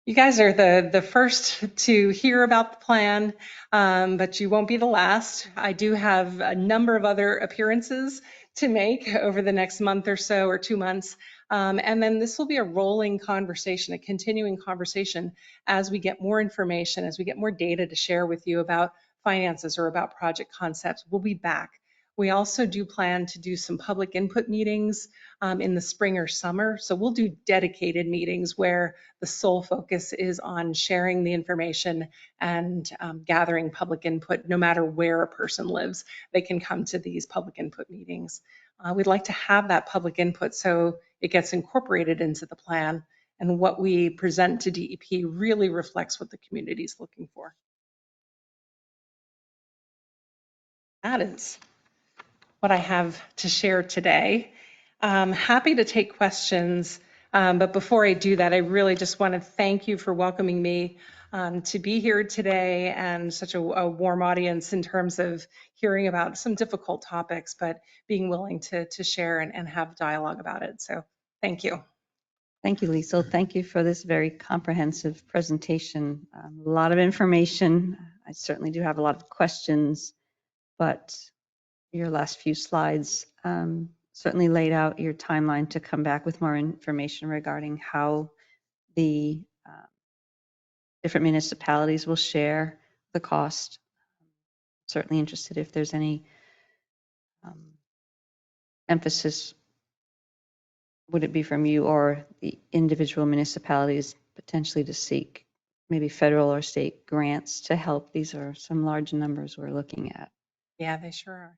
You guys are the first to hear about the plan, but you won't be the last. I do have a number of other appearances to make over the next month or so, or 2 months. And then this will be a rolling conversation, a continuing conversation as we get more information, as we get more data to share with you about finances or about project concepts. We'll be back. We also do plan to do some public input meetings in the spring or summer. So we'll do dedicated meetings where the sole focus is on sharing the information and gathering public input, no matter where a person lives. They can come to these public input meetings. We'd like to have that public input so it gets incorporated into the plan, and what we present to DEP really reflects what the community is looking for. That is what I have to share today. Happy to take questions, but before I do that, I really just want to thank you for welcoming me to be here today, and such a warm audience in terms of hearing about some difficult topics, but being willing to share and have dialogue about it. So thank you. Thank you, Liesl. Thank you for this very comprehensive presentation. A lot of information. I certainly do have a lot of questions, but your last few slides certainly laid out your timeline to come back with more information regarding how the different municipalities will share the cost. Certainly interested if there's any emphasis. Would it be from you or the individual municipalities potentially to seek maybe federal or state grants to help? These are some large numbers we're looking at. Yeah, they sure are.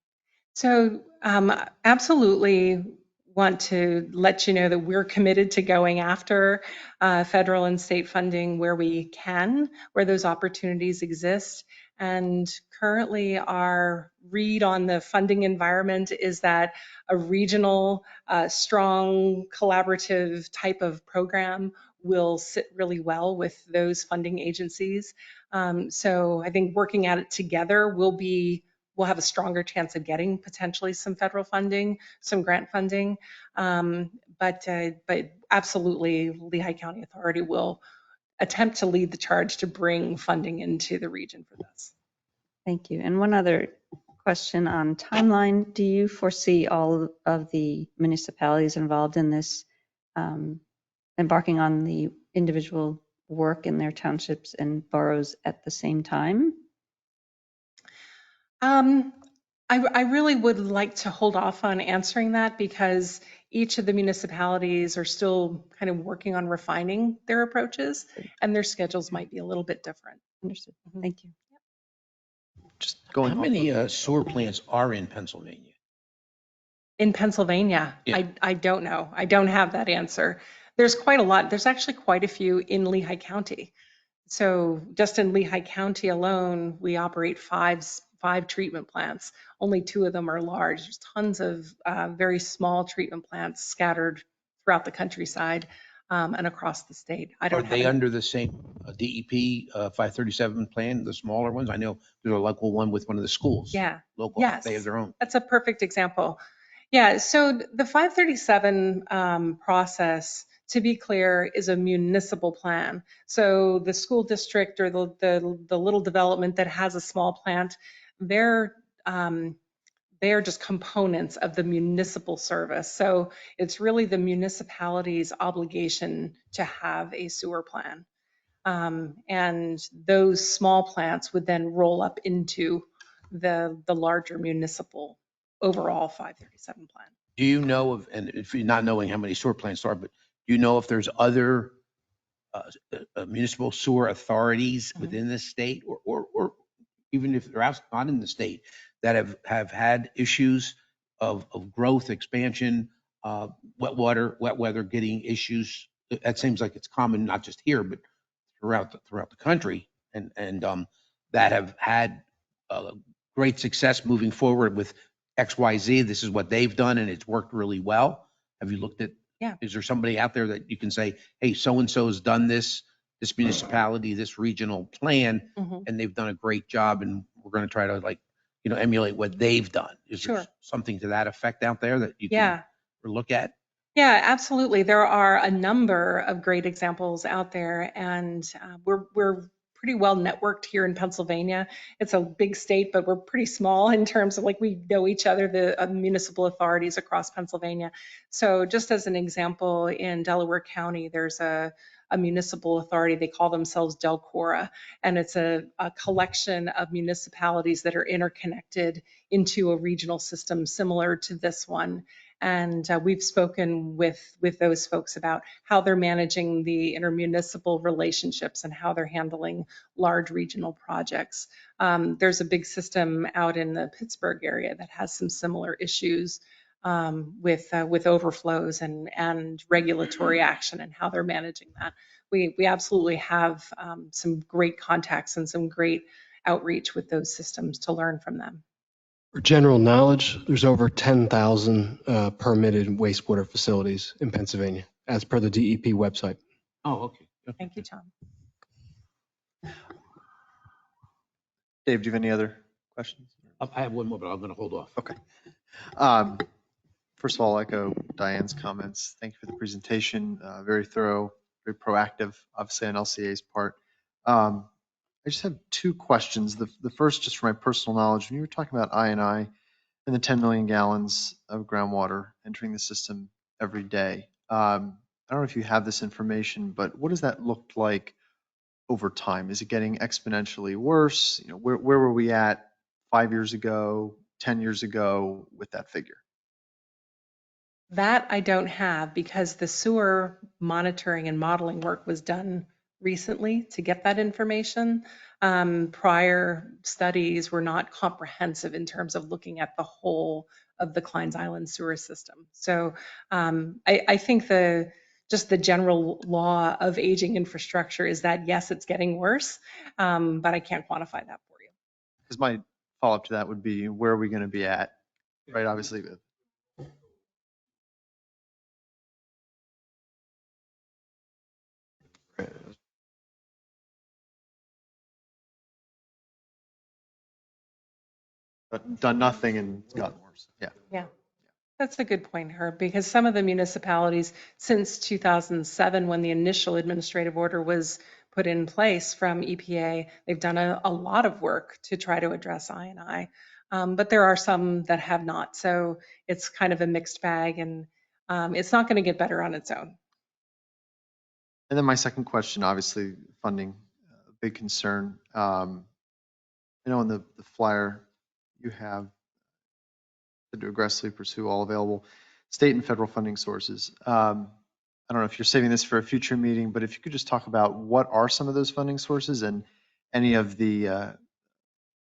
So absolutely want to let you know that we're committed to going after federal and state funding where we can, where those opportunities exist. And currently our read on the funding environment is that a regional, strong, collaborative type of program will sit really well with those funding agencies. So I think working at it together we'll have a stronger chance of getting potentially some federal funding, some grant funding. But absolutely, Lehigh County Authority will attempt to lead the charge to bring funding into the region for this. Thank you. And one other question on timeline. Do you foresee all of the municipalities involved in this embarking on the individual work in their townships and boroughs at the same time? I really would like to hold off on answering that because each of the municipalities are still kind of working on refining their approaches, and their schedules might be a little bit different. Understood. Thank you. Just going. How many sewer plants are in Pennsylvania? In Pennsylvania, Yeah. I don't know. I don't have that answer. There's quite a lot. There's actually quite a few in Lehigh County. So just in Lehigh County alone, we operate five treatment plants. Only 2 of them are large. There's tons of very small treatment plants scattered throughout the countryside and across the state. I Are don't they have under the same DEP 537 plan, the smaller ones? I know there's a local one with one of the schools. Yeah. Local, Yes. they have their own. That's a perfect example. Yeah, so the 537 process, to be clear, is a municipal plan. So the school district or the little development that has a small plant, they're just components of the municipal service. So it's really the municipality's obligation to have a sewer plan. And those small plants would then roll up into the larger municipal overall 537 plan. Do you know of, and if you're not knowing how many sewer plants there are, but do you know if there's other municipal sewer authorities within the state or even if they're not in the state that have had issues of growth, expansion, wet weather getting issues? That seems like it's common, not just here, but throughout the country, and that have had great success moving forward with XYZ. This is what they've done, and it's worked really well. Have you looked at? Yeah. Is there somebody out there that you can say, hey, so and so has done this municipality, this regional plan, and they've done a great job, and we're going to try to emulate what they've done? Is there something to that effect out there that you can look at? Yeah, absolutely. There are a number of great examples out there, and we're pretty well networked here in Pennsylvania. It's a big state, but we're pretty small in terms of like we know each other, the municipal authorities across Pennsylvania. So just as an example, in Delaware County, there's a municipal authority. They call themselves Delcora, and it's a collection of municipalities that are interconnected into a regional system similar to this one. And we've spoken with those folks about how they're managing the intermunicipal relationships and how they're handling large regional projects. There's a big system out in the Pittsburgh area that has some similar issues with overflows and regulatory action and how they're managing that. We absolutely have some great contacts and some great outreach with those systems to learn from them. For general knowledge, there's over 10,000 permitted wastewater facilities in Pennsylvania, as per the DEP website. Oh, okay. Thank you, Tom. Dave, do you have any other questions? I have one more, but I'm going to hold off. Okay. First of all, I'll echo Diane's comments. Thank you for the presentation. Very thorough, very proactive, obviously on LCA's part. I just have two questions. The first, just for my personal knowledge, when you were talking about I&I and the 10 million gallons of groundwater entering the system every day, I don't know if you have this information, but what does that look like over time? Is it getting exponentially worse? You know, where were we at 5 years ago, 10 years ago with that figure? That I don't have because the sewer monitoring and modeling work was done recently to get that information. Prior studies were not comprehensive in terms of looking at the whole of the Klein's Island sewer system. So I think just the general law of aging infrastructure is that yes, it's getting worse, but I can't quantify that for you. Because my follow-up to that would be, where are we going to be at? Right, obviously. But done nothing and it's gotten worse. Yeah. Yeah. That's a good point, Herb, because some of the municipalities since 2007, when the initial administrative order was put in place from EPA, they've done a lot of work to try to address I&I. But there are some that have not. So it's kind of a mixed bag, and it's not going to get better on its own. And then my second question, obviously funding, a big concern. I know in the flyer you have to aggressively pursue all available state and federal funding sources. I don't know if you're saving this for a future meeting, but if you could just talk about what are some of those funding sources and any of the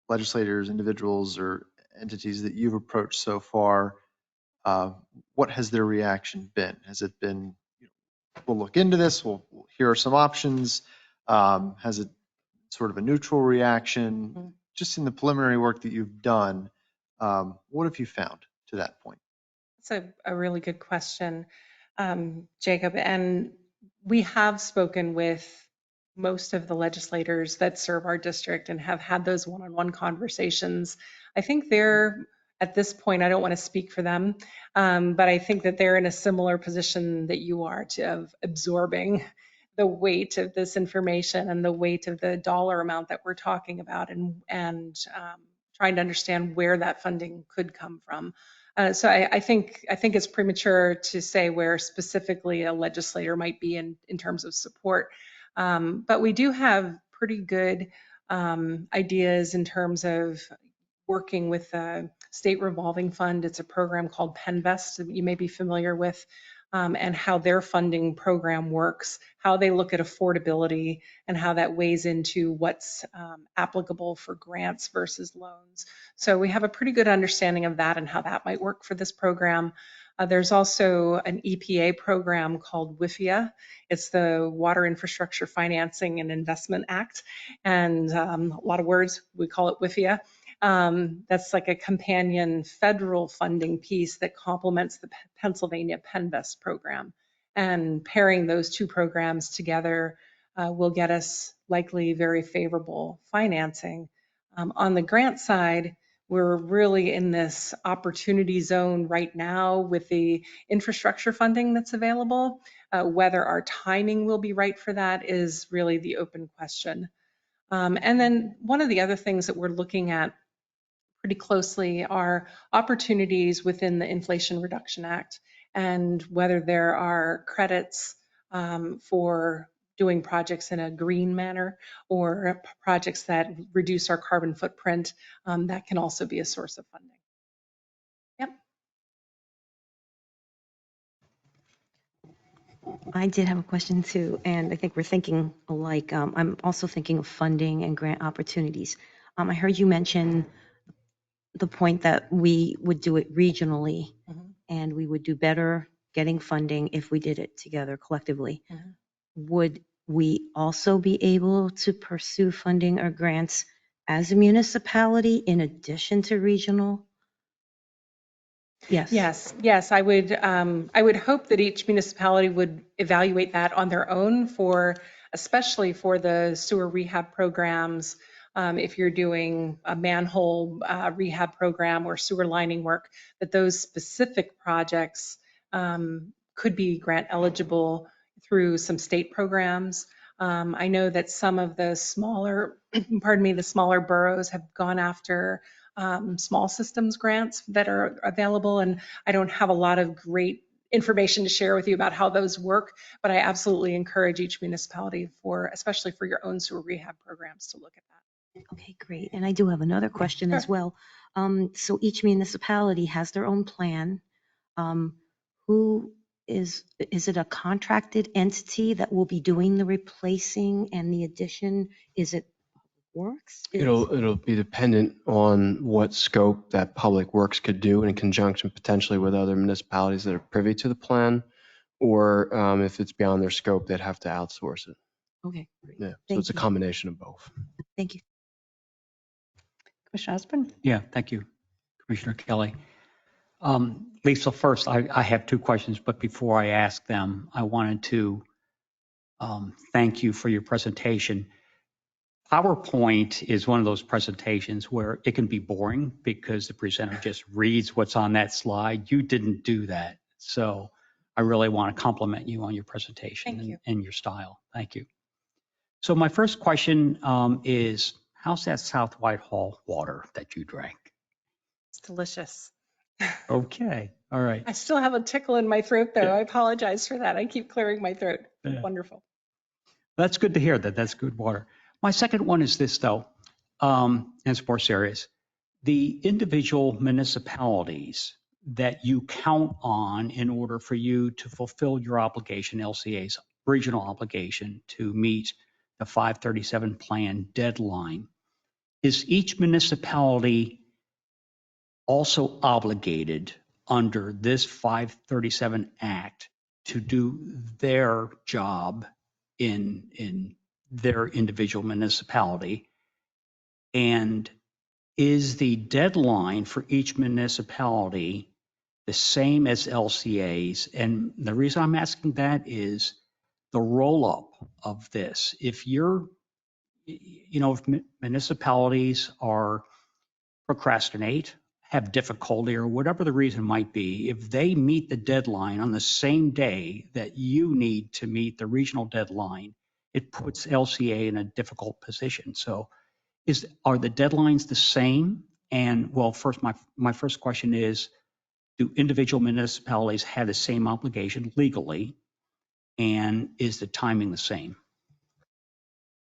legislators, individuals, or entities that you've approached so far, what has their reaction been? Has it been, we'll look into this, here are some options? Has it sort of a neutral reaction? Mm-hmm. Just in the preliminary work that you've done, what have you found to that point? That's a really good question, Jacob. And we have spoken with most of the legislators that serve our district and have had those one-on-one conversations. I think they're, at this point, I don't want to speak for them, but I think that they're in a similar position that you are of absorbing the weight of this information and the weight of the dollar amount that we're talking about and trying to understand where that funding could come from. So I think it's premature to say where specifically a legislator might be in terms of support. But we do have pretty good ideas in terms of working with the State Revolving Fund. It's a program called Penvest that you may be familiar with, and how their funding program works, how they look at affordability, and how that weighs into what's applicable for grants versus loans. So we have a pretty good understanding of that and how that might work for this program. There's also an EPA program called WIFIA. It's the Water Infrastructure Financing and Investment Act, and a lot of words, we call it WIFIA. That's like a companion federal funding piece that complements the Pennsylvania Penvest program. And pairing those two programs together will get us likely very favorable financing. On the grant side, We're really in this opportunity zone right now with the infrastructure funding that's available. Whether our timing will be right for that is really the open question. And then one of the other things that we're looking at pretty closely are opportunities within the Inflation Reduction Act and whether there are credits for doing projects in a green manner or projects that reduce our carbon footprint. That can also be a source of funding. Yep. I did have a question too, and I think we're thinking alike. I'm also thinking of funding and grant opportunities. I heard you mention the point that we would do it regionally Mhm. and we would do better getting funding if we did it together collectively. Mhm. Would we also be able to pursue funding or grants as a municipality in addition to regional? Yes. Yes. I would hope that each municipality would evaluate that on their own especially for the sewer rehab programs. If you're doing a manhole rehab program or sewer lining work, that those specific projects could be grant eligible through some state programs. I know that some of the smaller, the smaller boroughs have gone after small systems grants that are available. And I don't have a lot of great information to share with you about how those work, but I absolutely encourage each municipality especially for your own sewer rehab programs, to look at that. Okay, great. And I do have another question as Sure. well. So each municipality has their own plan. Who is it a contracted entity that will be doing the replacing and the addition? Is it Works? It'll be dependent on what scope that Public Works could do in conjunction potentially with other municipalities that are privy to the plan, or if it's beyond their scope, they'd have to outsource it. Okay, great. Yeah, so Thank it's a you. combination of both. Thank you. Commissioner Osborne? Yeah, thank you, Commissioner Kelly. Lisa, first, I have two questions, but before I ask them, I wanted to thank you for your presentation. PowerPoint is one of those presentations where it can be boring because the presenter just reads what's on that slide. You didn't do that. So I really want to compliment you on your presentation Thank you. and your style. Thank you. So my first question is, how's that South Whitehall water that you drank? It's delicious. Okay, all right. I still have a tickle in my throat, though. Yeah. I apologize for that. I keep clearing my throat. Yeah. Wonderful. That's good to hear that. That's good water. My second one is this, though, and it's more serious. The individual municipalities that you count on in order for you to fulfill your obligation, LCA's regional obligation to meet the 537 plan deadline, is each municipality also obligated under this 537 Act to do their job in their individual municipality? And is the deadline for each municipality the same as LCA's? And the reason I'm asking that is the roll-up of this. If municipalities are procrastinate, have difficulty, or whatever the reason might be, if they meet the deadline on the same day that you need to meet the regional deadline, it puts LCA in a difficult position. So are the deadlines the same? And well, first, my first question is, do individual municipalities have the same obligation legally? And is the timing the same?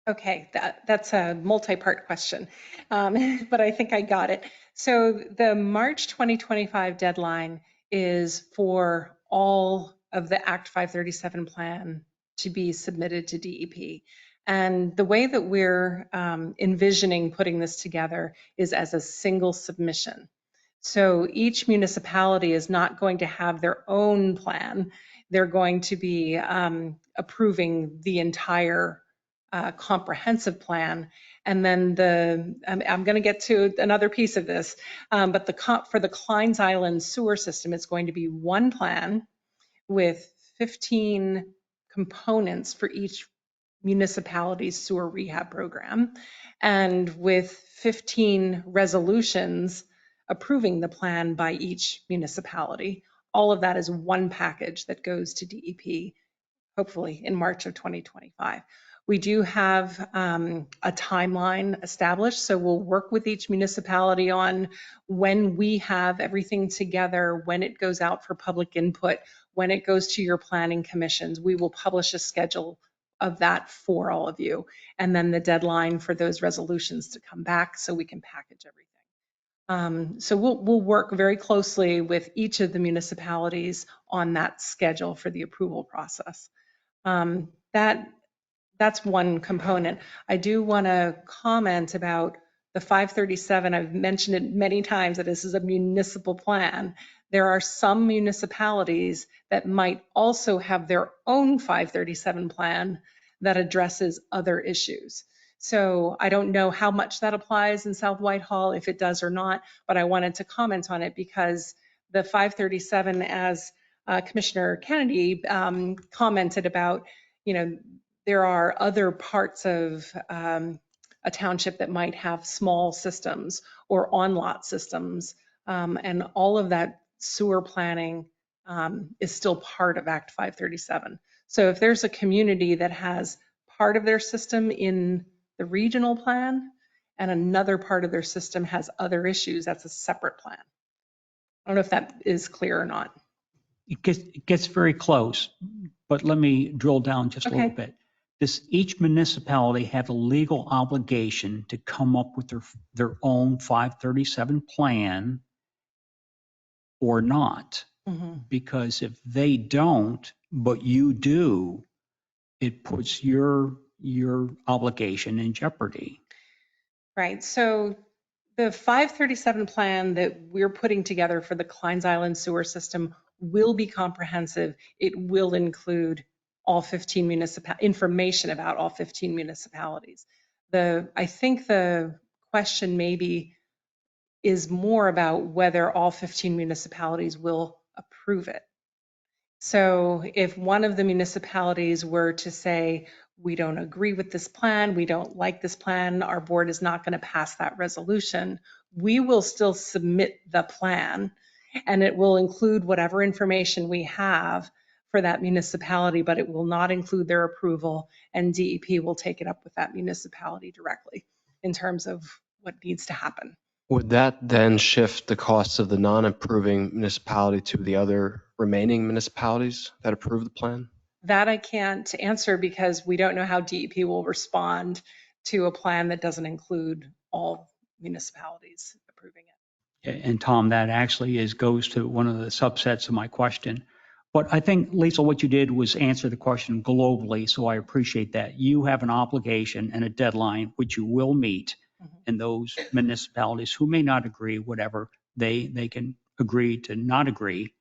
Okay, that's a multi-part question, but I think I got it. So the March 2025 deadline is for all of the Act 537 plan to be submitted to DEP. And the way that we're envisioning putting this together is as a single submission. So each municipality is not going to have their own plan. They're going to be approving the entire comprehensive plan. And then I'm going to get to another piece of this, but for the Klein's Island sewer system, it's going to be one plan with 15 components for each municipality's sewer rehab program, and with 15 resolutions approving the plan by each municipality. All of that is one package that goes to DEP, hopefully in March of 2025. We do have a timeline established, so we'll work with each municipality on when we have everything together, when it goes out for public input, when it goes to your planning commissions. We will publish a schedule of that for all of you, and then the deadline for those resolutions to come back so we can package everything. So we'll work very closely with each of the municipalities on that schedule for the approval process. That's one component. I do want to comment about the 537. I've mentioned it many times that this is a municipal plan. There are some municipalities that might also have their own 537 plan that addresses other issues. So I don't know how much that applies in South Whitehall, if it does or not, but I wanted to comment on it because the 537, as Commissioner Kennedy commented about, there are other parts of a township that might have small systems or on-lot systems, and all of that sewer planning is still part of Act 537. So if there's a community that has part of their system in the regional plan and another part of their system has other issues, that's a separate plan. I don't know if that is clear or not. It gets very close, but let me drill down just a little Okay. bit. Does each municipality have a legal obligation to come up with their own 537 plan or not? Because if they don't, but you do, it puts your obligation in jeopardy. Right. So the 537 plan that we're putting together for the Klein's Island sewer system will be comprehensive. It will include all 15 information about all 15 municipalities. I think the question maybe is more about whether all 15 municipalities will approve it. So if one of the municipalities were to say, we don't agree with this plan, we don't like this plan, our board is not going to pass that resolution, we will still submit the plan, and it will include whatever information we have for that municipality, but it will not include their approval, and DEP will take it up with that municipality directly in terms of what needs to happen. Would that then shift the costs of the non-approving municipality to the other remaining municipalities that approve the plan? That I can't answer because we don't know how DEP will respond to a plan that doesn't include all municipalities approving it. And Tom, that actually goes to one of the subsets of my question. But I think, Lisa, what you did was answer the question globally, so I appreciate that. You have an obligation and a deadline which you will meet, and those municipalities who may not agree, whatever, they can agree to not agree,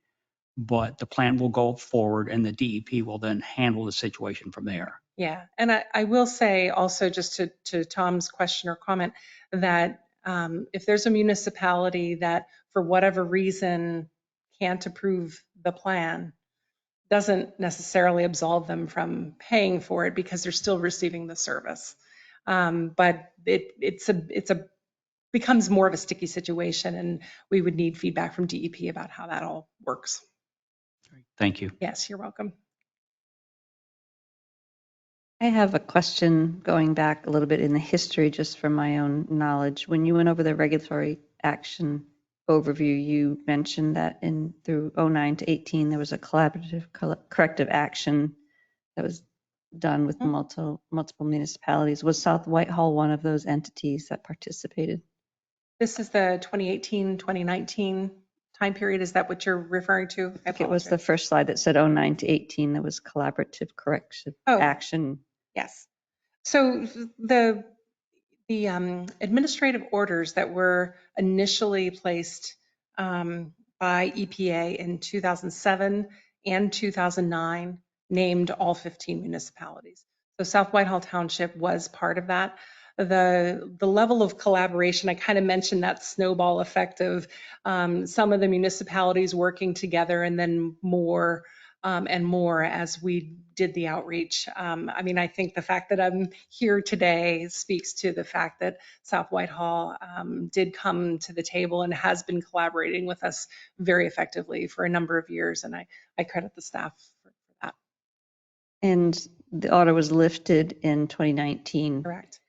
but the plan will go forward and the DEP will then handle the situation from there. Yeah, and I will say also, just to Tom's question or comment, that if there's a municipality that for whatever reason can't approve the plan, doesn't necessarily absolve them from paying for it because they're still receiving the service. But it's becomes more of a sticky situation, and we would need feedback from DEP about how that all works. Thank you. Yes, you're welcome. I have a question going back a little bit in the history, just from my own knowledge. When you went over the regulatory action overview, you mentioned that through 09 to 18, there was a collaborative corrective action that was done with multiple municipalities. Was South Whitehall one of those entities that participated? This is the 2018, 2019 time period. Is that what you're referring to? It was the first slide that said 09 to 18. There was collaborative corrective action. Yes. So the administrative orders that were initially placed by EPA in 2007 and 2009 named all 15 municipalities. So South Whitehall Township was part of that. The level of collaboration, I kind of mentioned that snowball effect of some of the municipalities working together and then more and more as we did the outreach. I mean, I think the fact that I'm here today speaks to the fact that South Whitehall did come to the table and has been collaborating with us very effectively for a number of years, and I credit the staff for that. And the order was lifted in 2019. Correct.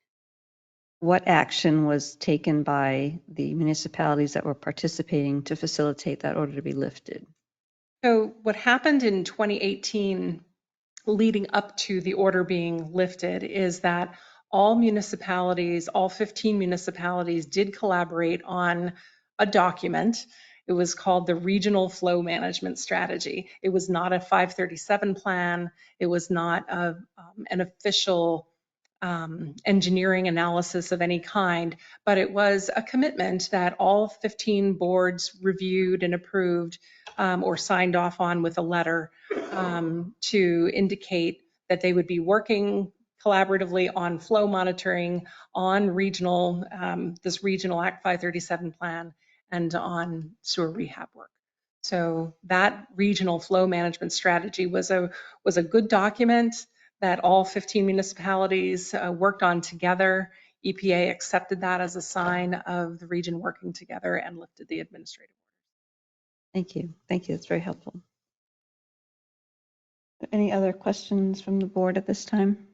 What action was taken by the municipalities that were participating to facilitate that order to be lifted? So what happened in 2018 leading up to the order being lifted is that all municipalities, all 15 municipalities did collaborate on a document. It was called the Regional Flow Management Strategy. It was not a 537 plan. It was not an official engineering analysis of any kind, but it was a commitment that all 15 boards reviewed and approved or signed off on with a letter to indicate that they would be working collaboratively on flow monitoring, on regional, this regional Act 537 plan, and on sewer rehab work. So that regional flow management strategy was a good document that all 15 municipalities worked on together. EPA accepted that as a sign of the region working together and lifted the administrative order. Thank you. Thank you. That's very helpful. Any other questions from the board at this time?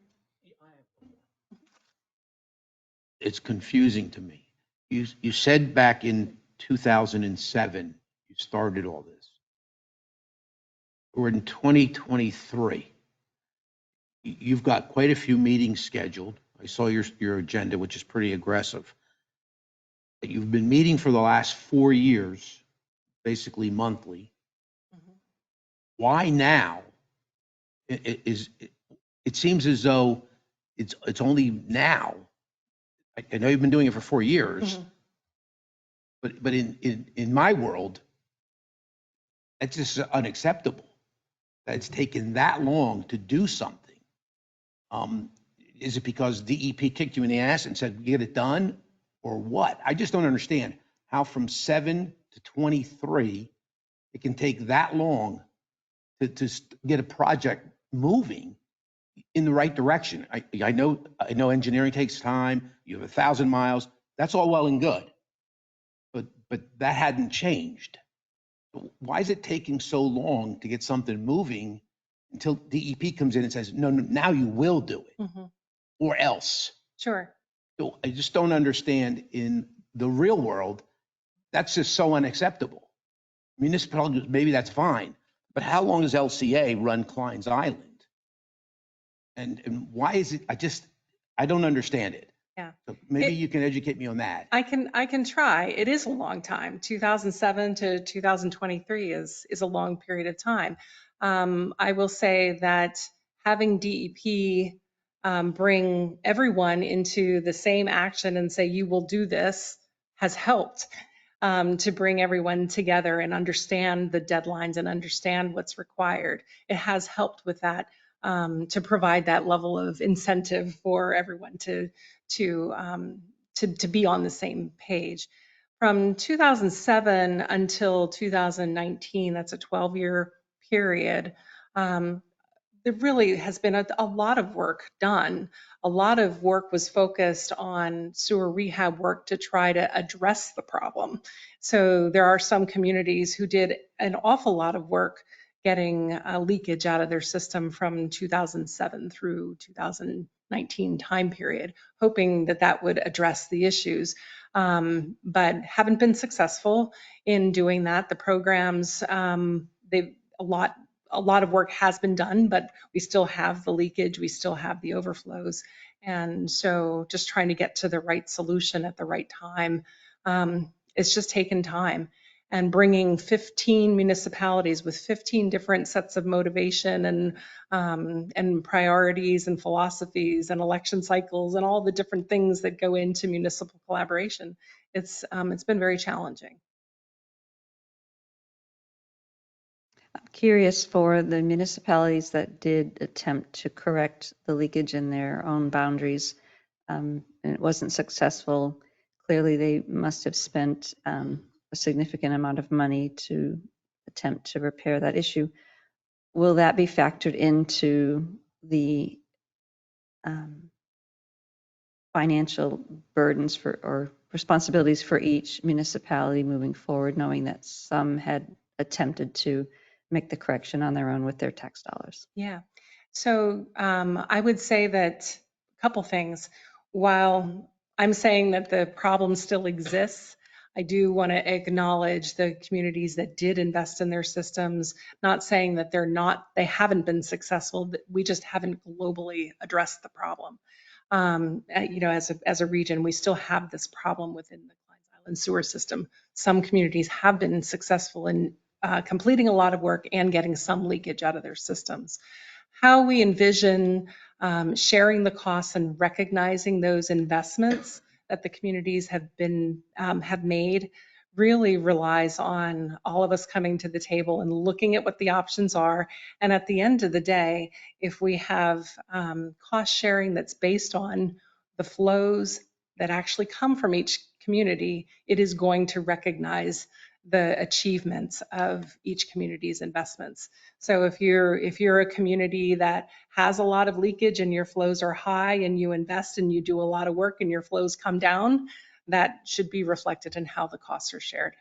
It's confusing to me. You said back in 2007, you started all this. We're in 2023. You've got quite a few meetings scheduled. I saw your agenda, which is pretty aggressive. You've been meeting for the last 4 years, basically monthly. Why now? It seems as though it's only now. I know you've been doing it for 4 years, but in my world, it's just unacceptable that it's taken that long to do something. Is it because DEP kicked you in the ass and said, get it done, or what? I just don't understand how from 7 to 23, it can take that long to get a project moving in the right direction. I know engineering takes time. You have 1,000 miles. That's all well and good, but that hadn't changed. Why is it taking so long to get something moving until DEP comes in and says, no, now you will do it, or else? Sure. So I just don't understand in the real world, that's just so unacceptable. Municipalities, maybe that's fine, but how long does LCA run Kline's Island? And why is it, I don't understand it. Yeah. So maybe you can educate me on that. I can try. It is a long time. 2007 to 2023 is a long period of time. I will say that having DEP bring everyone into the same action and say, you will do this, has helped to bring everyone together and understand the deadlines and understand what's required. It has helped with that, to provide that level of incentive for everyone to be on the same page. From 2007 until 2019, that's a 12-year period, there really has been a lot of work done. A lot of work was focused on sewer rehab work to try to address the problem. So there are some communities who did an awful lot of work getting leakage out of their system from 2007 through 2019 time period, hoping that that would address the issues, but haven't been successful in doing that. The programs, a lot of work has been done, but we still have the leakage, we still have the overflows. And so just trying to get to the right solution at the right time, it's just taken time. And bringing 15 municipalities with 15 different sets of motivation and priorities and philosophies and election cycles and all the different things that go into municipal collaboration, it's been very challenging. I'm curious, for the municipalities that did attempt to correct the leakage in their own boundaries, and it wasn't successful. Clearly, they must have spent a significant amount of money to attempt to repair that issue. will that be factored into the financial burdens for, or responsibilities for each municipality moving forward, knowing that some had attempted to make the correction on their own with their tax dollars? Yeah. So I would say that a couple things. While I'm saying that the problem still exists, I do want to acknowledge the communities that did invest in their systems, not saying that they haven't been successful, we just haven't globally addressed the problem. As a region, we still have this problem within the Klein Island sewer system. Some communities have been successful in completing a lot of work and getting some leakage out of their systems. How we envision sharing the costs and recognizing those investments that the communities have made really relies on all of us coming to the table and looking at what the options are. And at the end of the day, if we have cost sharing that's based on the flows that actually come from each community, it is going to recognize the achievements of each community's investments. So if you're a community that has a lot of leakage and your flows are high and you invest and you do a lot of work and your flows come down, that should be reflected in how the costs are shared.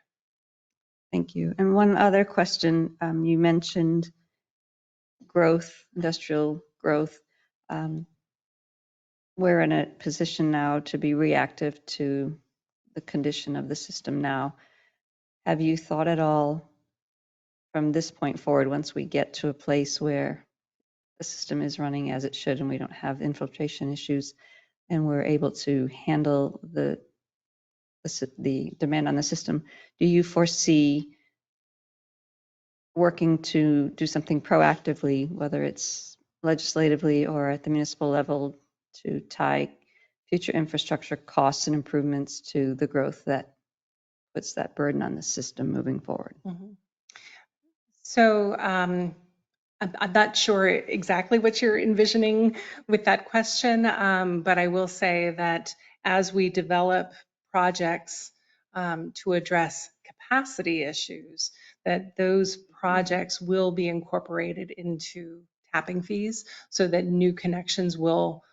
Thank you. And one other question, you mentioned growth, industrial growth. We're in a position now to be reactive to the condition of the system now. Have you thought at all from this point forward, once we get to a place where the system is running as it should and we don't have infiltration issues and we're able to handle the demand on the system, do you foresee working to do something proactively, whether it's legislatively or at the municipal level, to tie future infrastructure costs and improvements to the growth that puts that burden on the system moving forward? Mm-hmm. So I'm not sure exactly what you're envisioning with that question, but I will say that as we develop projects to address capacity issues, that those projects will be incorporated into tapping fees so that new connections will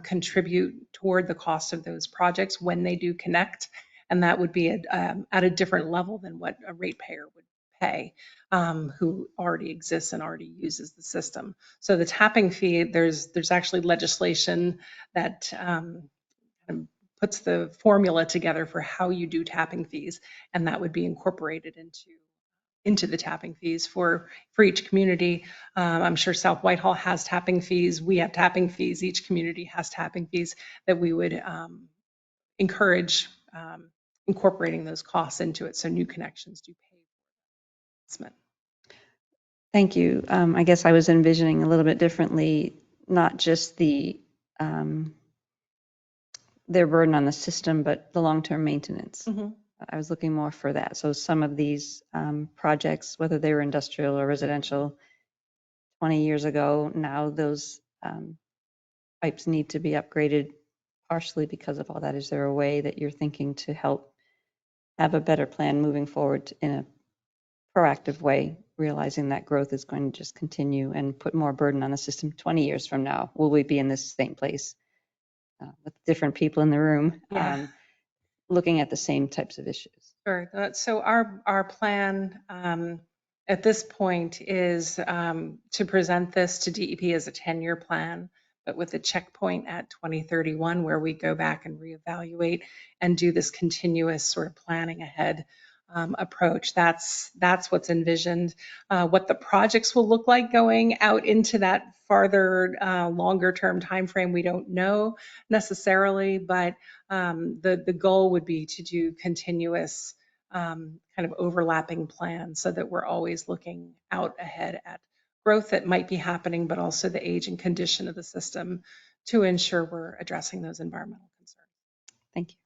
contribute toward the cost of those projects when they do connect. And that would be at a different level than what a ratepayer would pay, who already exists and already uses the system. So the tapping fee, there's actually legislation that puts the formula together for how you do tapping fees, and that would be incorporated into the tapping fees for each community. I'm sure South Whitehall has tapping fees. We have tapping fees. Each community has tapping fees that we would encourage incorporating those costs into it so new connections do pay for investment. Thank you. I guess I was envisioning a little bit differently, not just their burden on the system, but the long-term maintenance. Mm-hmm. I was looking more for that. So some of these projects, whether they were industrial or residential, 20 years ago, now those pipes need to be upgraded partially because of all that. Is there a way that you're thinking to help have a better plan moving forward in a proactive way, realizing that growth is going to just continue and put more burden on the system 20 years from now? Will we be in this same place with different people in the room, looking at the same types of issues? Sure. So our plan at this point is to present this to DEP as a 10-year plan, but with a checkpoint at 2031 where we go back and reevaluate and do this continuous sort of planning ahead approach. That's what's envisioned. What the projects will look like going out into that farther, longer term timeframe, we don't know necessarily, but the goal would be to do continuous kind of overlapping plans so that we're always looking out ahead at growth that might be happening, but also the age and condition of the system to ensure we're addressing those environmental concerns. Thank you.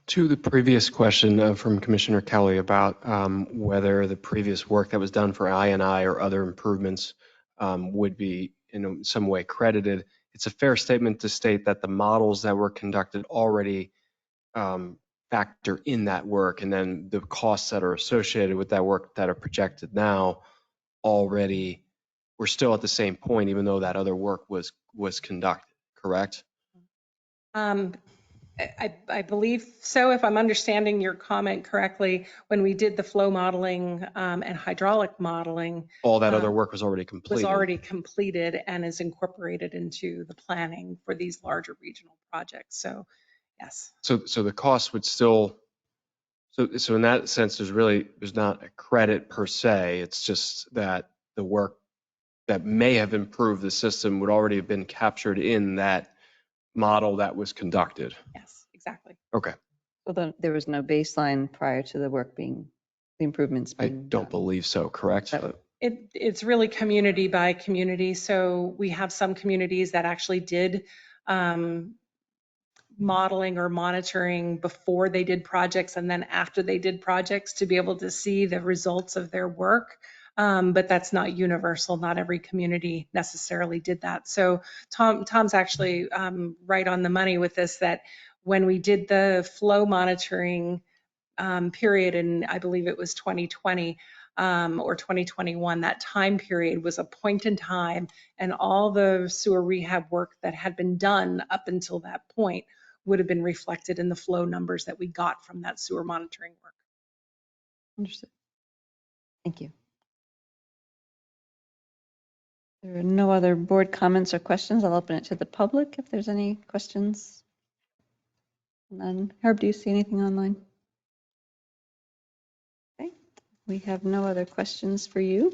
To the previous question from Commissioner Kelly about whether the previous work that was done for I&I or other improvements would be in some way credited, it's a fair statement to state that the models that were conducted already factor in that work, and then the costs that are associated with that work that are projected now already, we're still at the same point, even though that other work was conducted, correct? I believe so, if I'm understanding your comment correctly. When we did the flow modeling and hydraulic modeling, All that other work was already completed. was already completed and is incorporated into the planning for these larger regional projects. So, yes. So the cost would still, so in that sense, there's not a credit per se. It's just that the work that may have improved the system would already have been captured in that model that was conducted. Yes, exactly. Okay. Well, there was no baseline prior to the improvements I being don't done. believe so, correct? It's really community by community. So we have some communities that actually did modeling or monitoring before they did projects and then after they did projects to be able to see the results of their work. But that's not universal. Not every community necessarily did that. So Tom's actually right on the money with this, that when we did the flow monitoring period, and I believe it was 2020 or 2021, that time period was a point in time, and all the sewer rehab work that had been done up until that point would have been reflected in the flow numbers that we got from that sewer monitoring work. Understood. Thank you. There are no other board comments or questions. I'll open it to the public if there's any questions. None. Herb, do you see anything online? Okay. We have no other questions for you.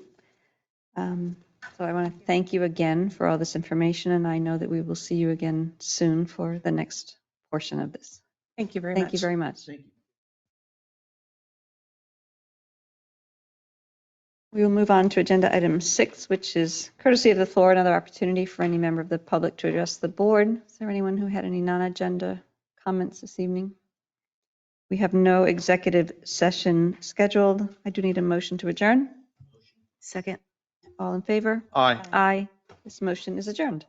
So I want to thank you again for all this information, and I know that we will see you again soon for the next portion of this. Thank you very much. Thank you very much. Thank you. We will move on to agenda item 6, which is courtesy of the floor, another opportunity for any member of the public to address the board. Is there anyone who had any non-agenda comments this evening? We have no executive session scheduled. I do need a motion to adjourn. Second. All in favor? Aye. Aye. This motion is adjourned.